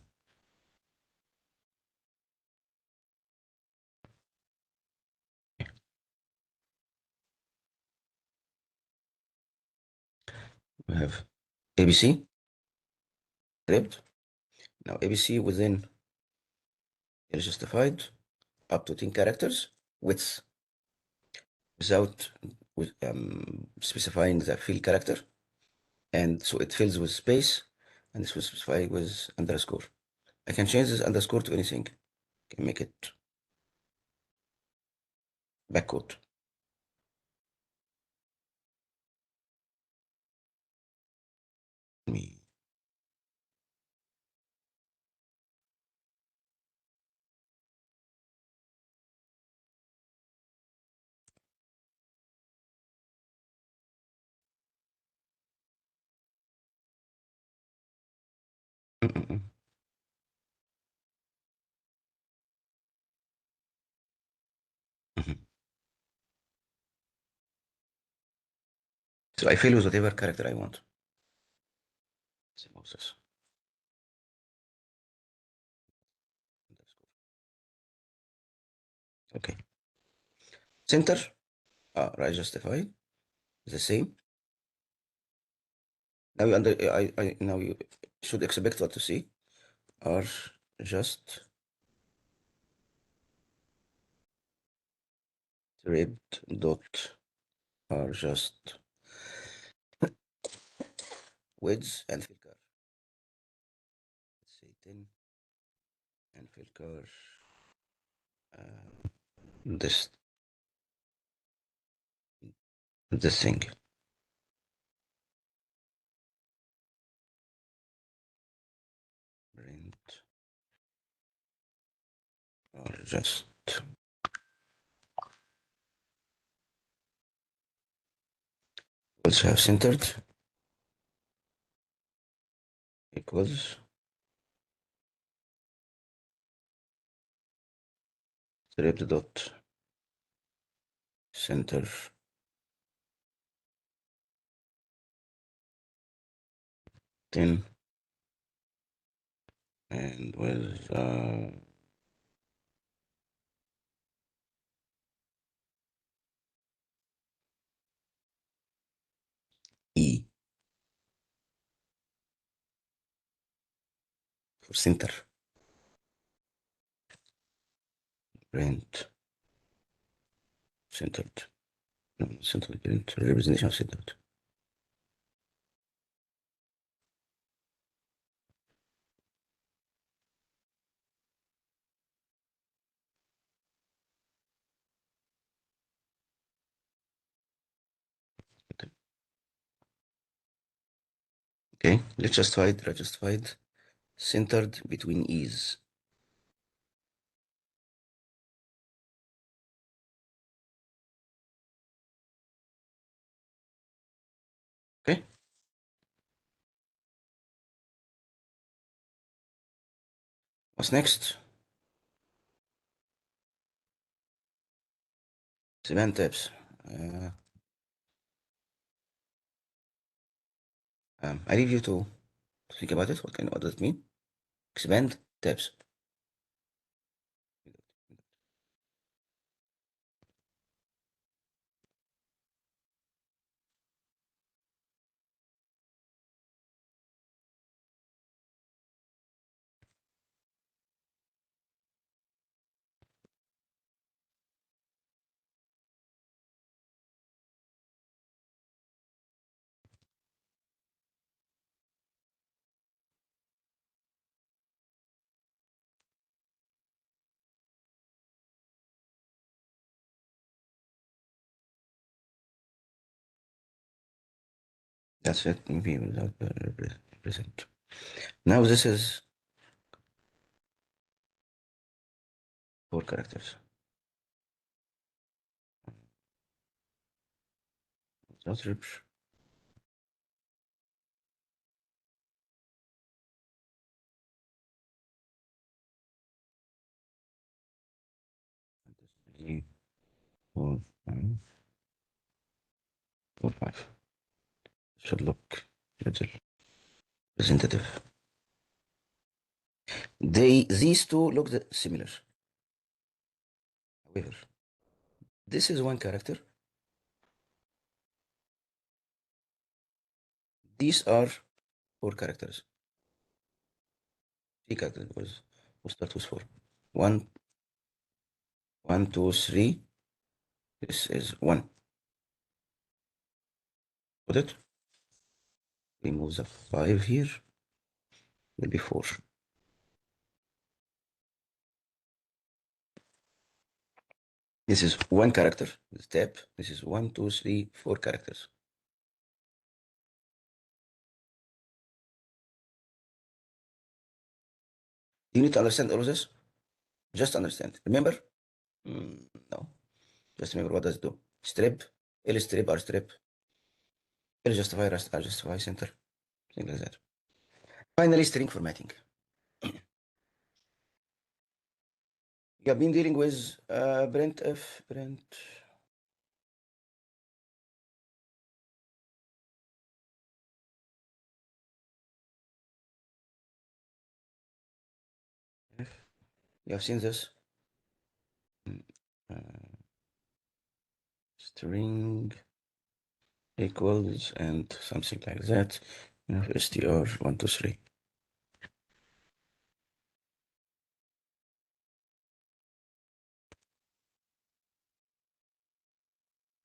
We have ABC script. Now ABC within is justified up to 10 characters width without specifying the field character. And so it fills with space and this will specify with underscore. I can change this underscore to anything. I can make it backquote. Me. Mm-mm-mm. Mhm. So I fill with whatever character I want. Suppose this. Underscore. Okay. Center, right justify, the same. Now you now you should expect what to see. Are just thread dot are just width and filter. Let's say 10 and filter this thing. Print or just also have centered equals thread dot center 10 and with E for center. Print centered. No, centered print representation of centered. Okay, let's justified, centered between e's. Okay, what's next? Cement tips. Uh, I leave you to think about it. What does it mean? Expand tabs. That's it. Maybe without represent. Now this is four characters. That's rich. Three, four, four, five. Should look little representative. These two look similar. However, this is one character. These are four characters. Three characters because we start with four. One, one, two, three. This is one. Put it. Remove the five here. Will be four. This is one character. Step. This is one, two, three, four characters. You need to understand all of this. Just understand. Remember? No. Just remember what does it do. Strip. L strip, R strip. L justify, R justify, center. Things like that. Finally, string formatting. You have been dealing with print. You have seen this. Uh, String equals and something like that. You have str123.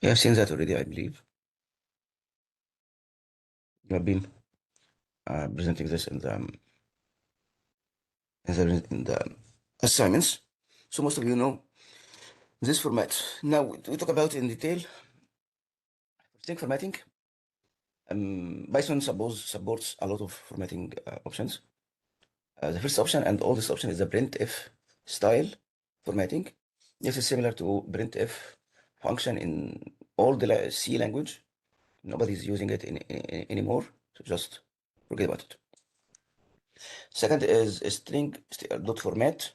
You have seen that already, I believe. You have been presenting this in the assignments. So most of you know this format. Now we talk about in detail string formatting. Python supports a lot of formatting options. The first option and oldest option is the printf style formatting. This is similar to printf function in all the C language. Nobody's using it anymore, so just forget about it. Second is string dot format.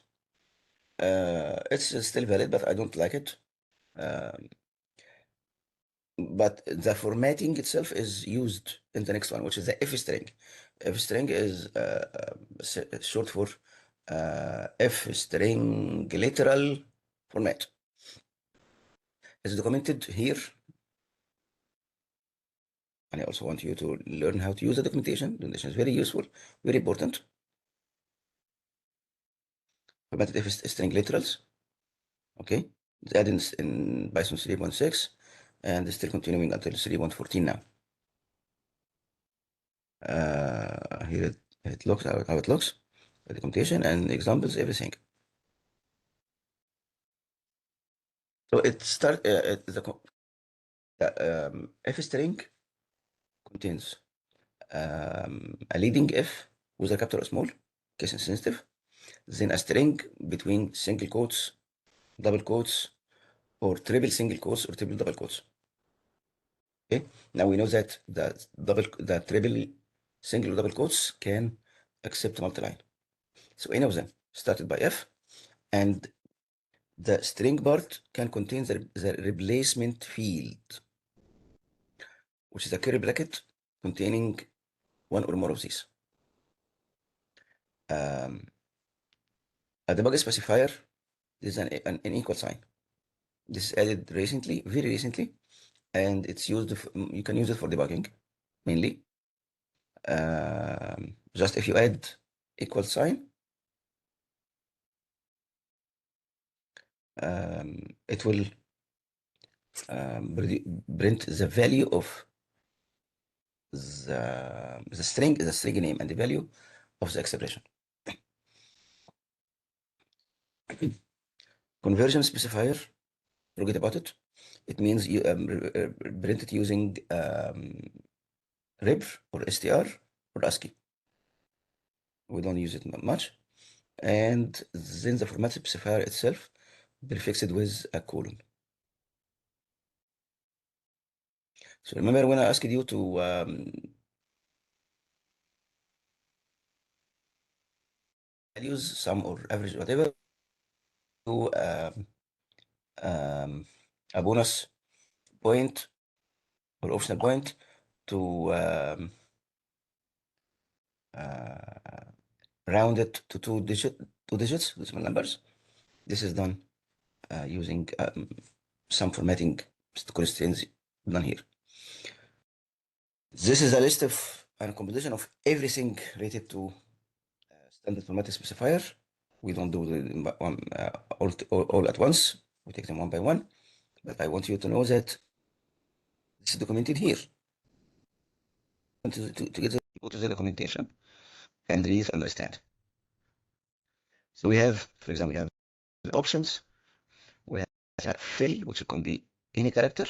It's still valid, but I don't like it. Um, but the formatting itself is used in the next one, which is the f string. F string is short for f string literal format. It's documented here, and I also want you to learn how to use the documentation. Documentation is very useful, very important. Formatted f string literals. Okay, it's added in Python 3.6 and it's still continuing until 3.14 now. Here it looks how it looks, the documentation and examples, everything. So it start the f string contains a leading if with a capital or small, case insensitive, then a string between single quotes, double quotes, or triple single quotes or triple double quotes. Okay, now we know that the triple single or double quotes can accept multi-line. So any of them started by if, and the string part can contain the replacement field, which is a curly bracket containing one or more of these. Um, a debug specifier is an equal sign. This is added recently, very recently, and it's used. You can use it for debugging mainly. Just if you add equal sign, it will print the value of the string name and the value of the expression. Conversion specifier, forget about it. It means you print it using rib or str or ASCII. We don't use it much. And then the format specifier itself prefixed with a colon. So remember when I asked you to values, sum or average, whatever, to um, a bonus point or optional point to uh, round it to two digits, decimal numbers. This is done using some formatting constraints done here. This is a list of a composition of everything related to standard formatting specifier. We don't do them all at once. We take them one by one. But I want you to know that this is documented here. To get the documentation and read and understand. So we have, for example, we have the options. We have fill, which can be any character,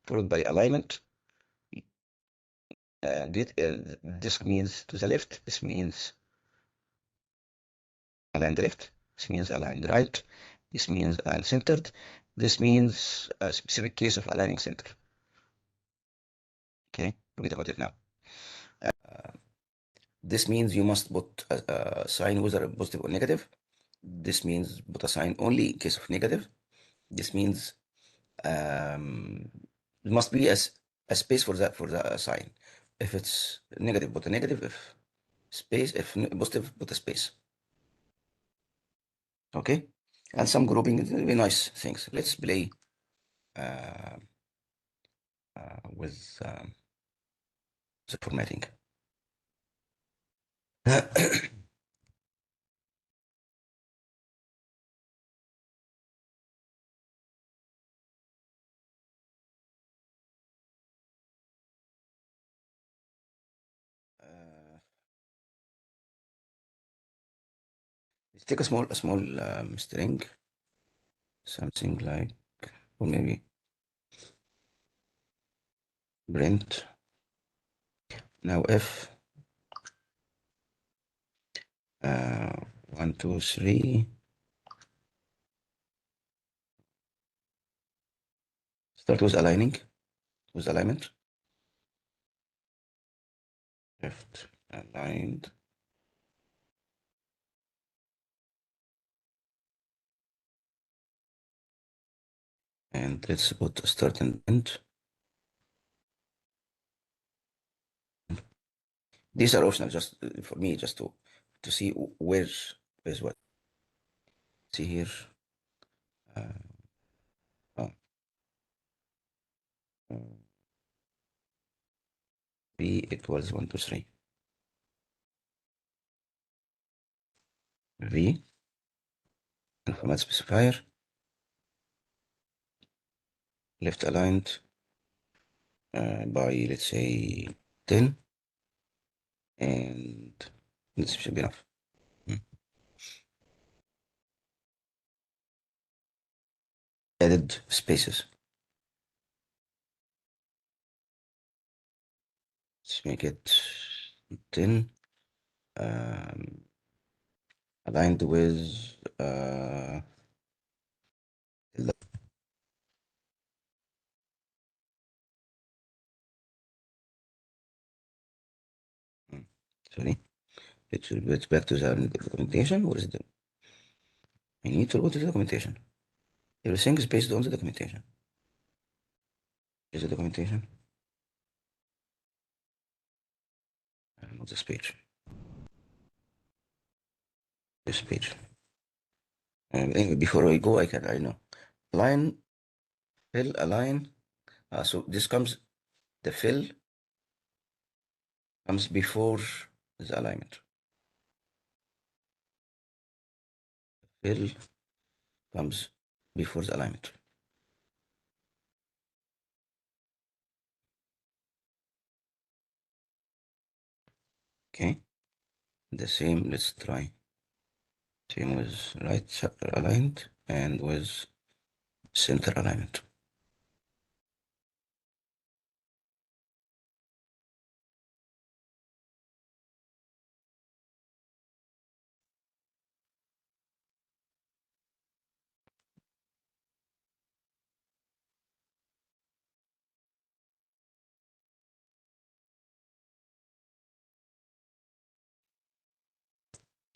followed by alignment. This means to the left. This means aligned left. This means aligned right. This means aligned centered. This means a specific case of aligning center. Okay, forget about it now. This means you must put a sign whether positive or negative. This means put a sign only in case of negative. This means there must be a space for the sign. If it's negative, put a negative. If space, if positive, put a space. Okay, and some grouping, very nice things. Let's play uh, with the formatting. Let's take a small string, something like, or maybe print. Now if 1, 2, 3, start with alignment, left aligned, and let's put start and end. These are optional, just for me, just to see where is what. See here. Oh, B equals 1, 2, 3. V and format specifier, left aligned by, let's say, 10, and this should be enough. Added spaces. let's make it 10, um, aligned with sorry, let's back to the documentation. What is it? I need to go to the documentation. Everything is based on the documentation. Is the documentation? Not this page. This page. Anyway, before I go, I know. Line, fill, align. So this comes, the fill comes before the alignment. Fill comes before the alignment. Okay. The same, let's try. Same with right aligned and with center alignment.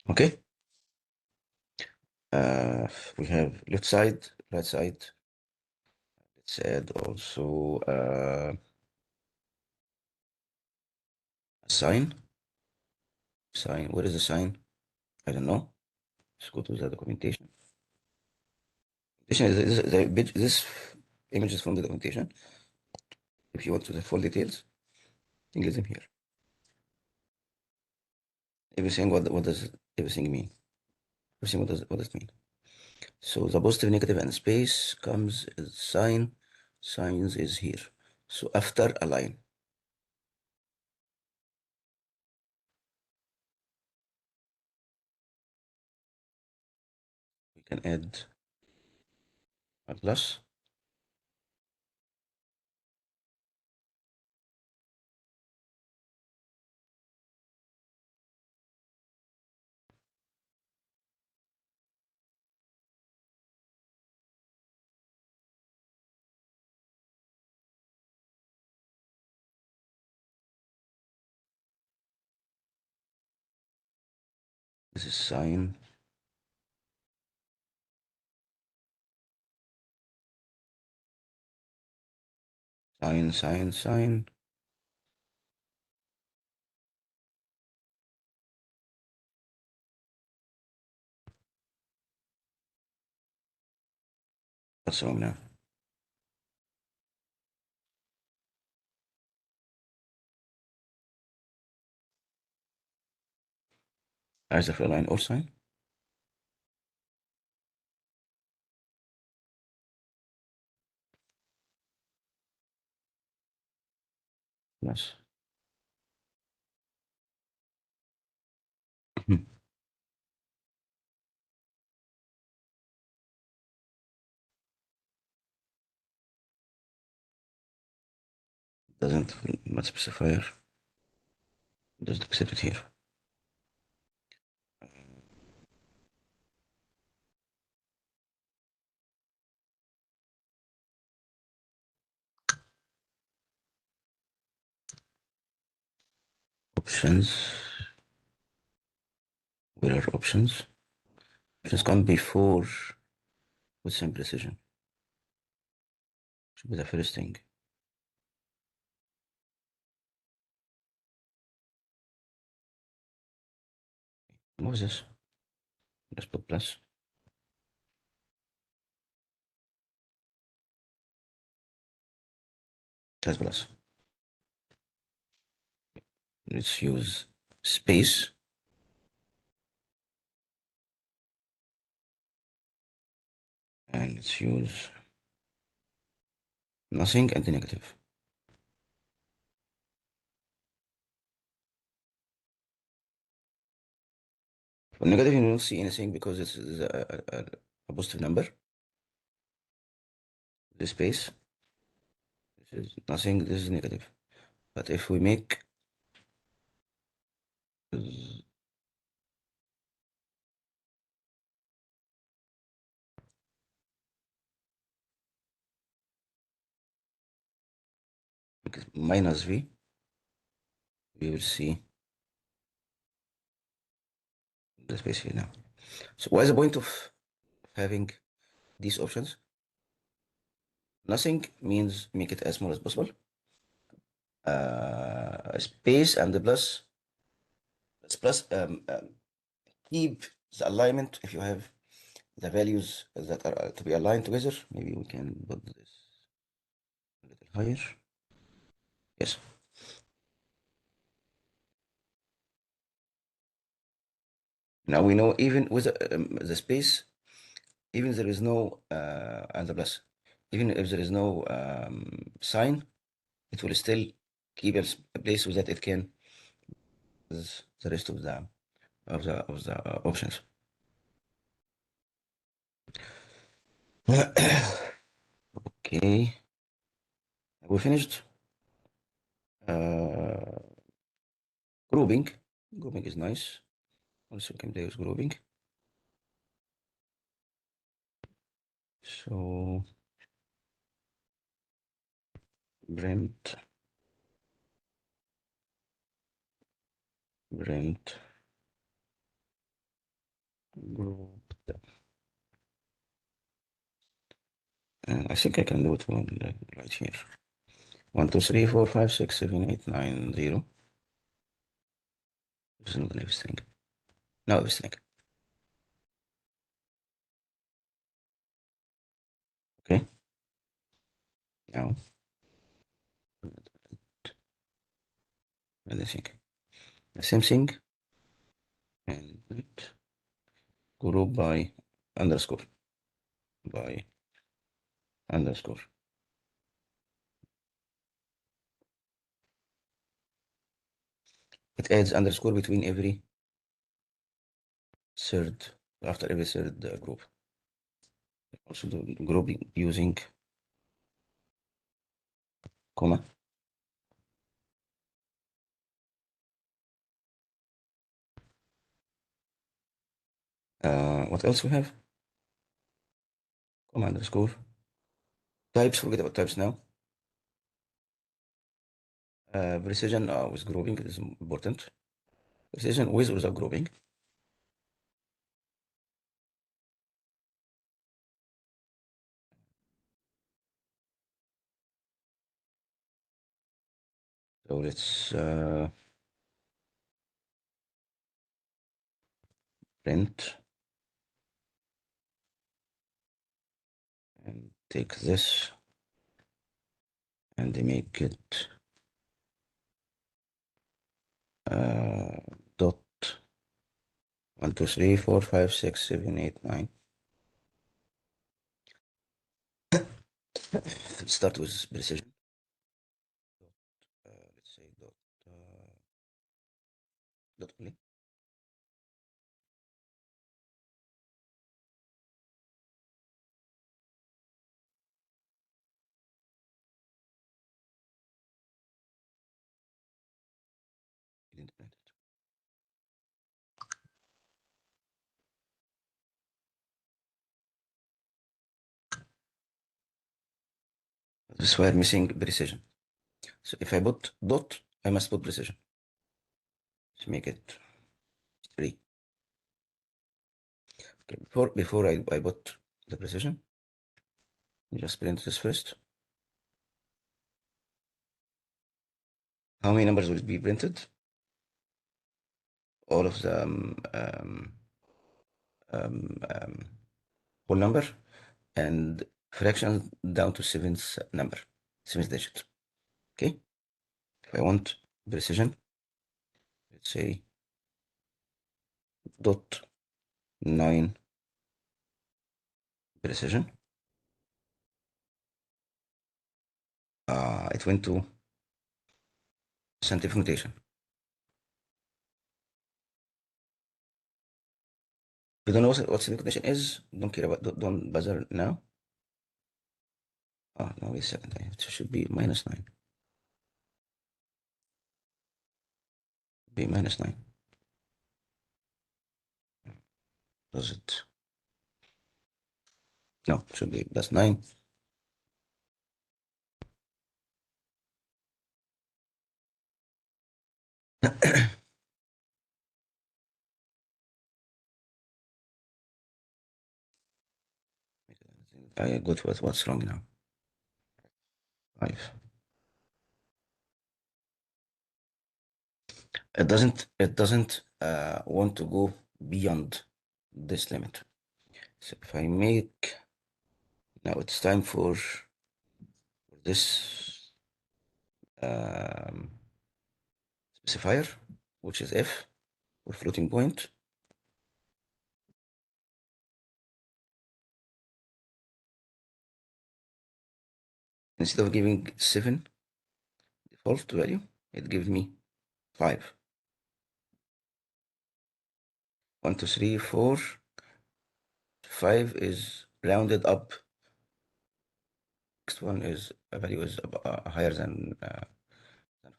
Okay. We have left side, right side. Let's add also a sign. Sign. What is the sign? I don't know. Let's go to the documentation. This image is from the documentation. If you want to the full details, you can get them here. Everything. What does everything mean? Everything. What does it mean? So the positive, negative, and space comes as sign. Signs is here. So after a line, we can add a plus. This is sign. Sign, sign, sign. What's wrong now? Either for a line or sign. Plus. Doesn't not specifier. Just accept it here. Options. Where are options? Options come before with some precision. Should be the first thing. What was this? Let's put plus. Plus plus. Let's use space. And let's use nothing and the negative. For negative, you don't see anything because this is a positive number. This space, this is nothing, this is negative. But if we make is minus v. We will see the space here now. So what is the point of having these options? Nothing means make it as small as possible. Space and the plus keep the alignment. If you have the values that are to be aligned together, maybe we can put this a little higher. Yes. Now we know even with the space, even there is no and the plus, even if there is no sign, it will still keep a place so that it can use the rest of the options. Okay, we finished. Uh, grouping. Grouping is nice. Also can play with grouping. So print group. And I think I can do it one right here. 1, 2, 3, 4, 5, 6, 7, 8, 9, 0. This is not the next thing. No, this thing. Okay. Now, and I think the same thing. And group by underscore. By underscore. It adds underscore between every third, after every third group. Also do grouping using comma. What else we have? Comma underscore. Types, forget about types now. Precision with grouping is important. Precision with or without grouping. So let's print and take this and make it dot 1, 2, 3, 4, 5, 6, 7, 8, 9. Let's start with precision. Let's say dot only. Didn't print it. This is why I'm missing precision. So if I put dot, I must put precision. Let's make it 3. Okay, before I put the precision, just print this first. How many numbers will be printed? All of the whole number and fractions down to seventh digit. Okay. If I want precision, let's say dot 9 precision. It went to scientific notation. You don't know what scientific notation is? Don't care about. Don't bother now. No, wait a second. It should be -9. Be -9. Does it? No, should be plus 9. I got what's wrong now. 5. It doesn't want to go beyond this limit. So if I make now it's time for this specifier, which is f or floating point. Instead of giving 7 default value, it gives me 5. 1, 2, 3, 4. 5 is rounded up. Next one is a value is higher than 5.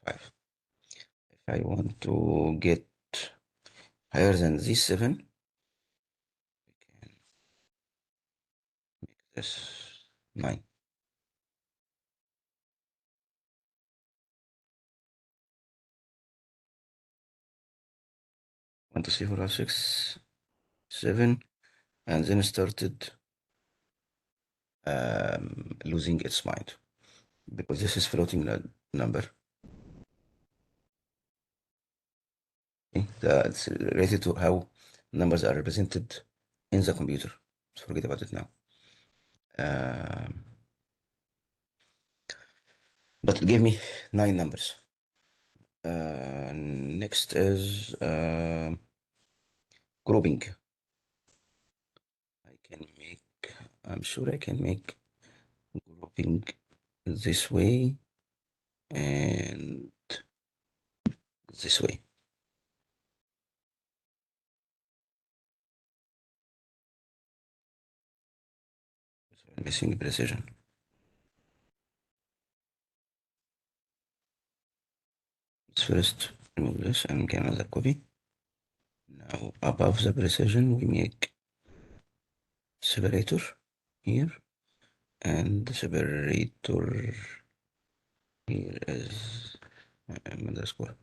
If I want to get higher than this 7, we can make this 9. 1, 2, 3, 4, 5, 6, 7, and then started losing its mind because this is floating number. Okay? It's related to how numbers are represented in the computer. Let's forget about it now. But it gave me 9 numbers. Next is grouping. I'm sure I can make grouping this way and this way. So I'm missing precision. Let's first remove this and get another copy. Now above the precision we make separator here, and the separator here is underscore.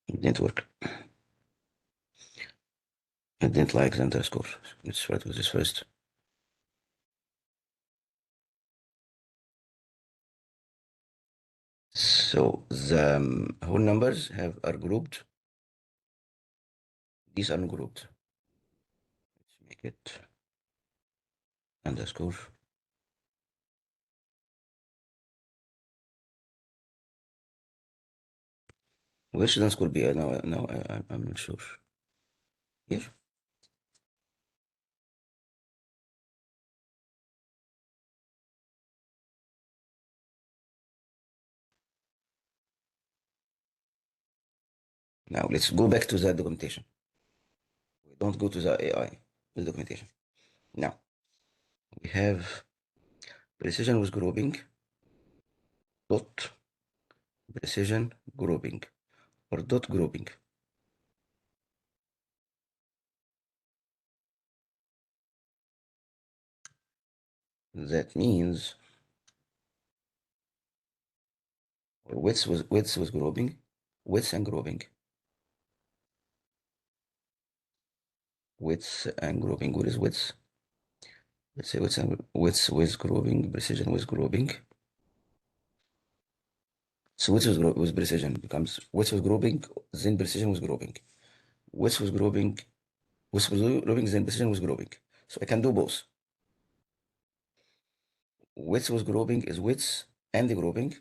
It didn't work. I didn't like the underscore. Let's try with this first. So the whole numbers are grouped. These are grouped. Let's make it underscore. Where should underscore be? No, I'm not sure. Here. Now let's go back to the documentation. We don't go to the AI, the documentation. Now we have precision with grouping, dot precision grouping, or dot grouping. That means, or width was grouping, width and grouping, width and grouping. What is width? Let's say width with grouping, precision with grouping. So with precision becomes width with grouping, then precision with grouping. Width with grouping, width with grouping, then precision with grouping. So I can do both. Width with grouping is width and the grouping.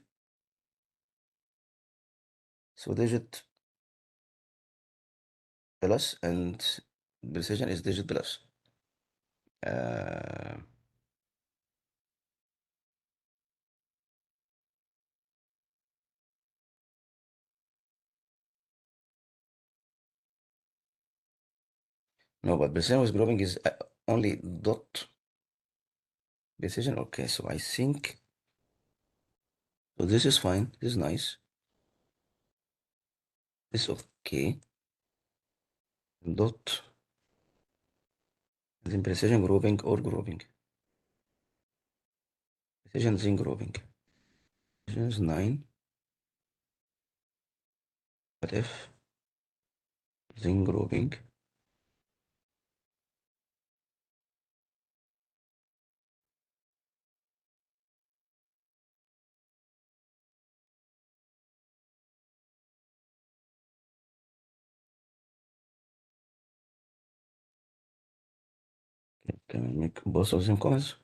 So digit plus and precision is digit plus. Uh, no, but precision with grouping is only dot precision. Okay, so I think so. This is fine. This is nice. is okay. Dot, then precision grouping or grouping. Precision then grouping. Precision is 9. What if then grouping? Can I make both of them commas?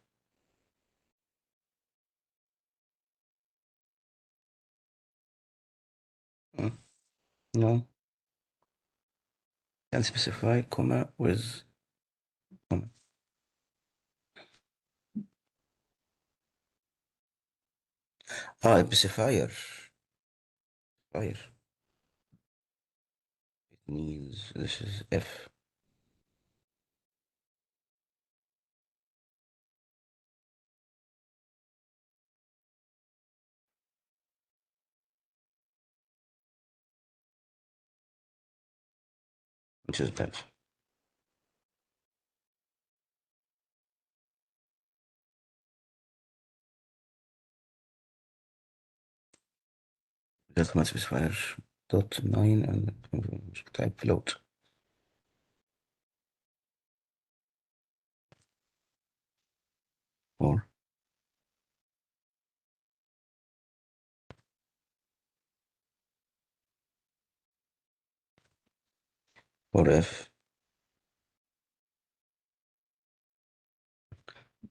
Uh, no. Can specify comma with comma. Ah, specifier. Fire. It means this is F. Which is bad. Just command specifier dot 9 and type float. Or F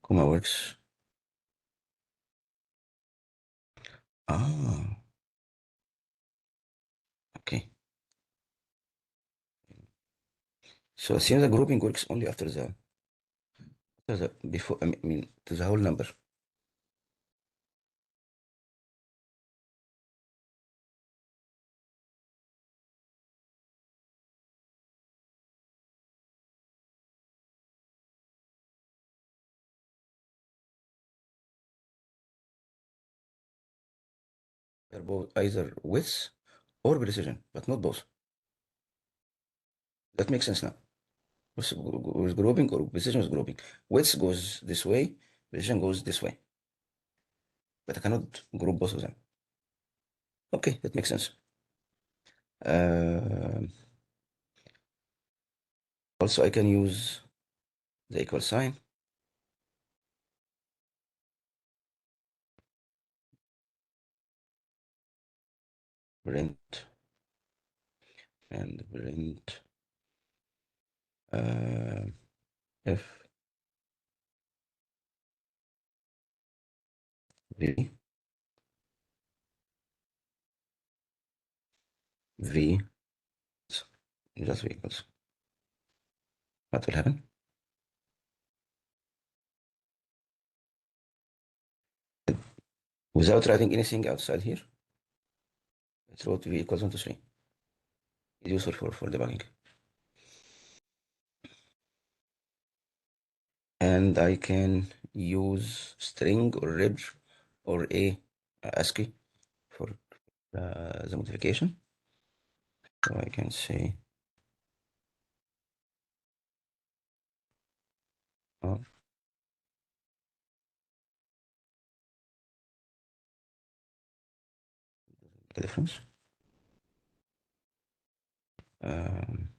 comma works. Ah, okay. So assume the grouping works only after the before, I mean to the whole number. They're both either width or precision, but not both. That makes sense now. With grouping or precision with grouping. Width goes this way, precision goes this way. But I cannot group both of them. Okay, that makes sense. Uh, Also, I can use the equal sign. Print and print f v v just equals. What will happen? Without writing anything outside here, it's wrote v equals 1 to 3. It's useful for debugging. And I can use string or rib or a ASCII for the modification. So I can say, oh, the difference. Um,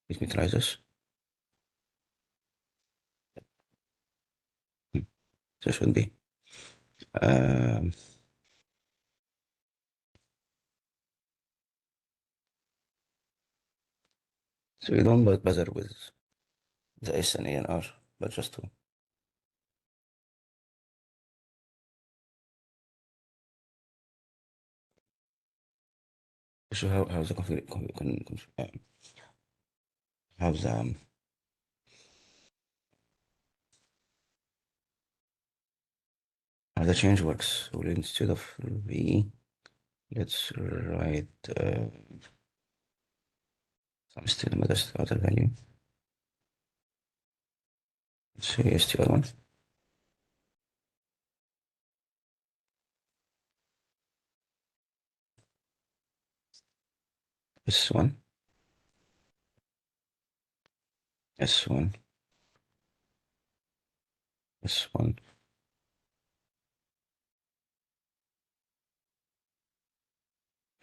Let me try this. So it should be. Um, so you don't bother with the S and A and R, but just to show how the how the change works. So instead of V, let's write some string other value. Let's say str1. S1, S1, S1.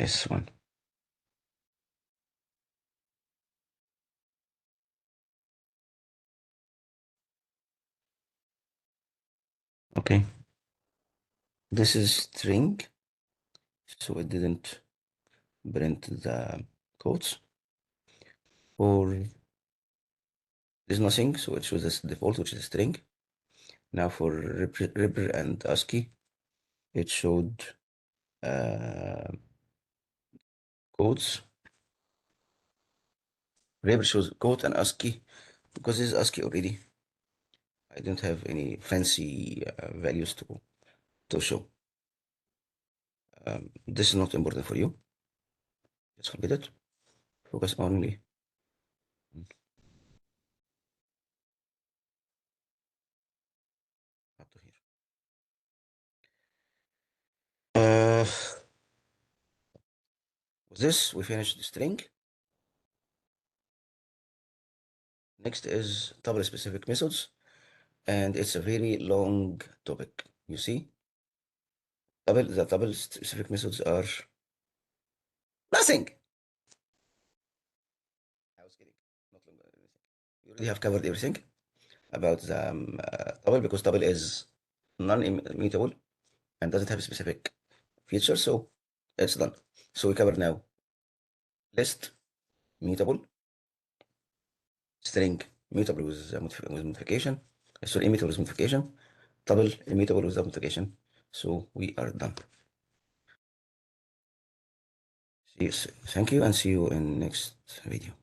S1. Okay, this is string, so it didn't print the quotes. For there's nothing, so it shows this default, which is a string. Now for ripper and ASCII, it showed quotes. Ripper shows quote and ASCII because this is ASCII already. I don't have any fancy values to show. This is not important for you. Just forget it. Focus only up to here. With this, we finished the string. Next is tuple specific methods, and it's a very long topic. You see, the tuple specific methods are nothing. I was kidding. Not long anything. You already have covered everything about the tuple because tuple is non-immutable and doesn't have a specific feature, so it's done. So we cover now list, mutable, string, mutable with, with modification, sorry, immutable with modification, tuple, immutable without modification. So we are done. Yes, thank you and see you in next video.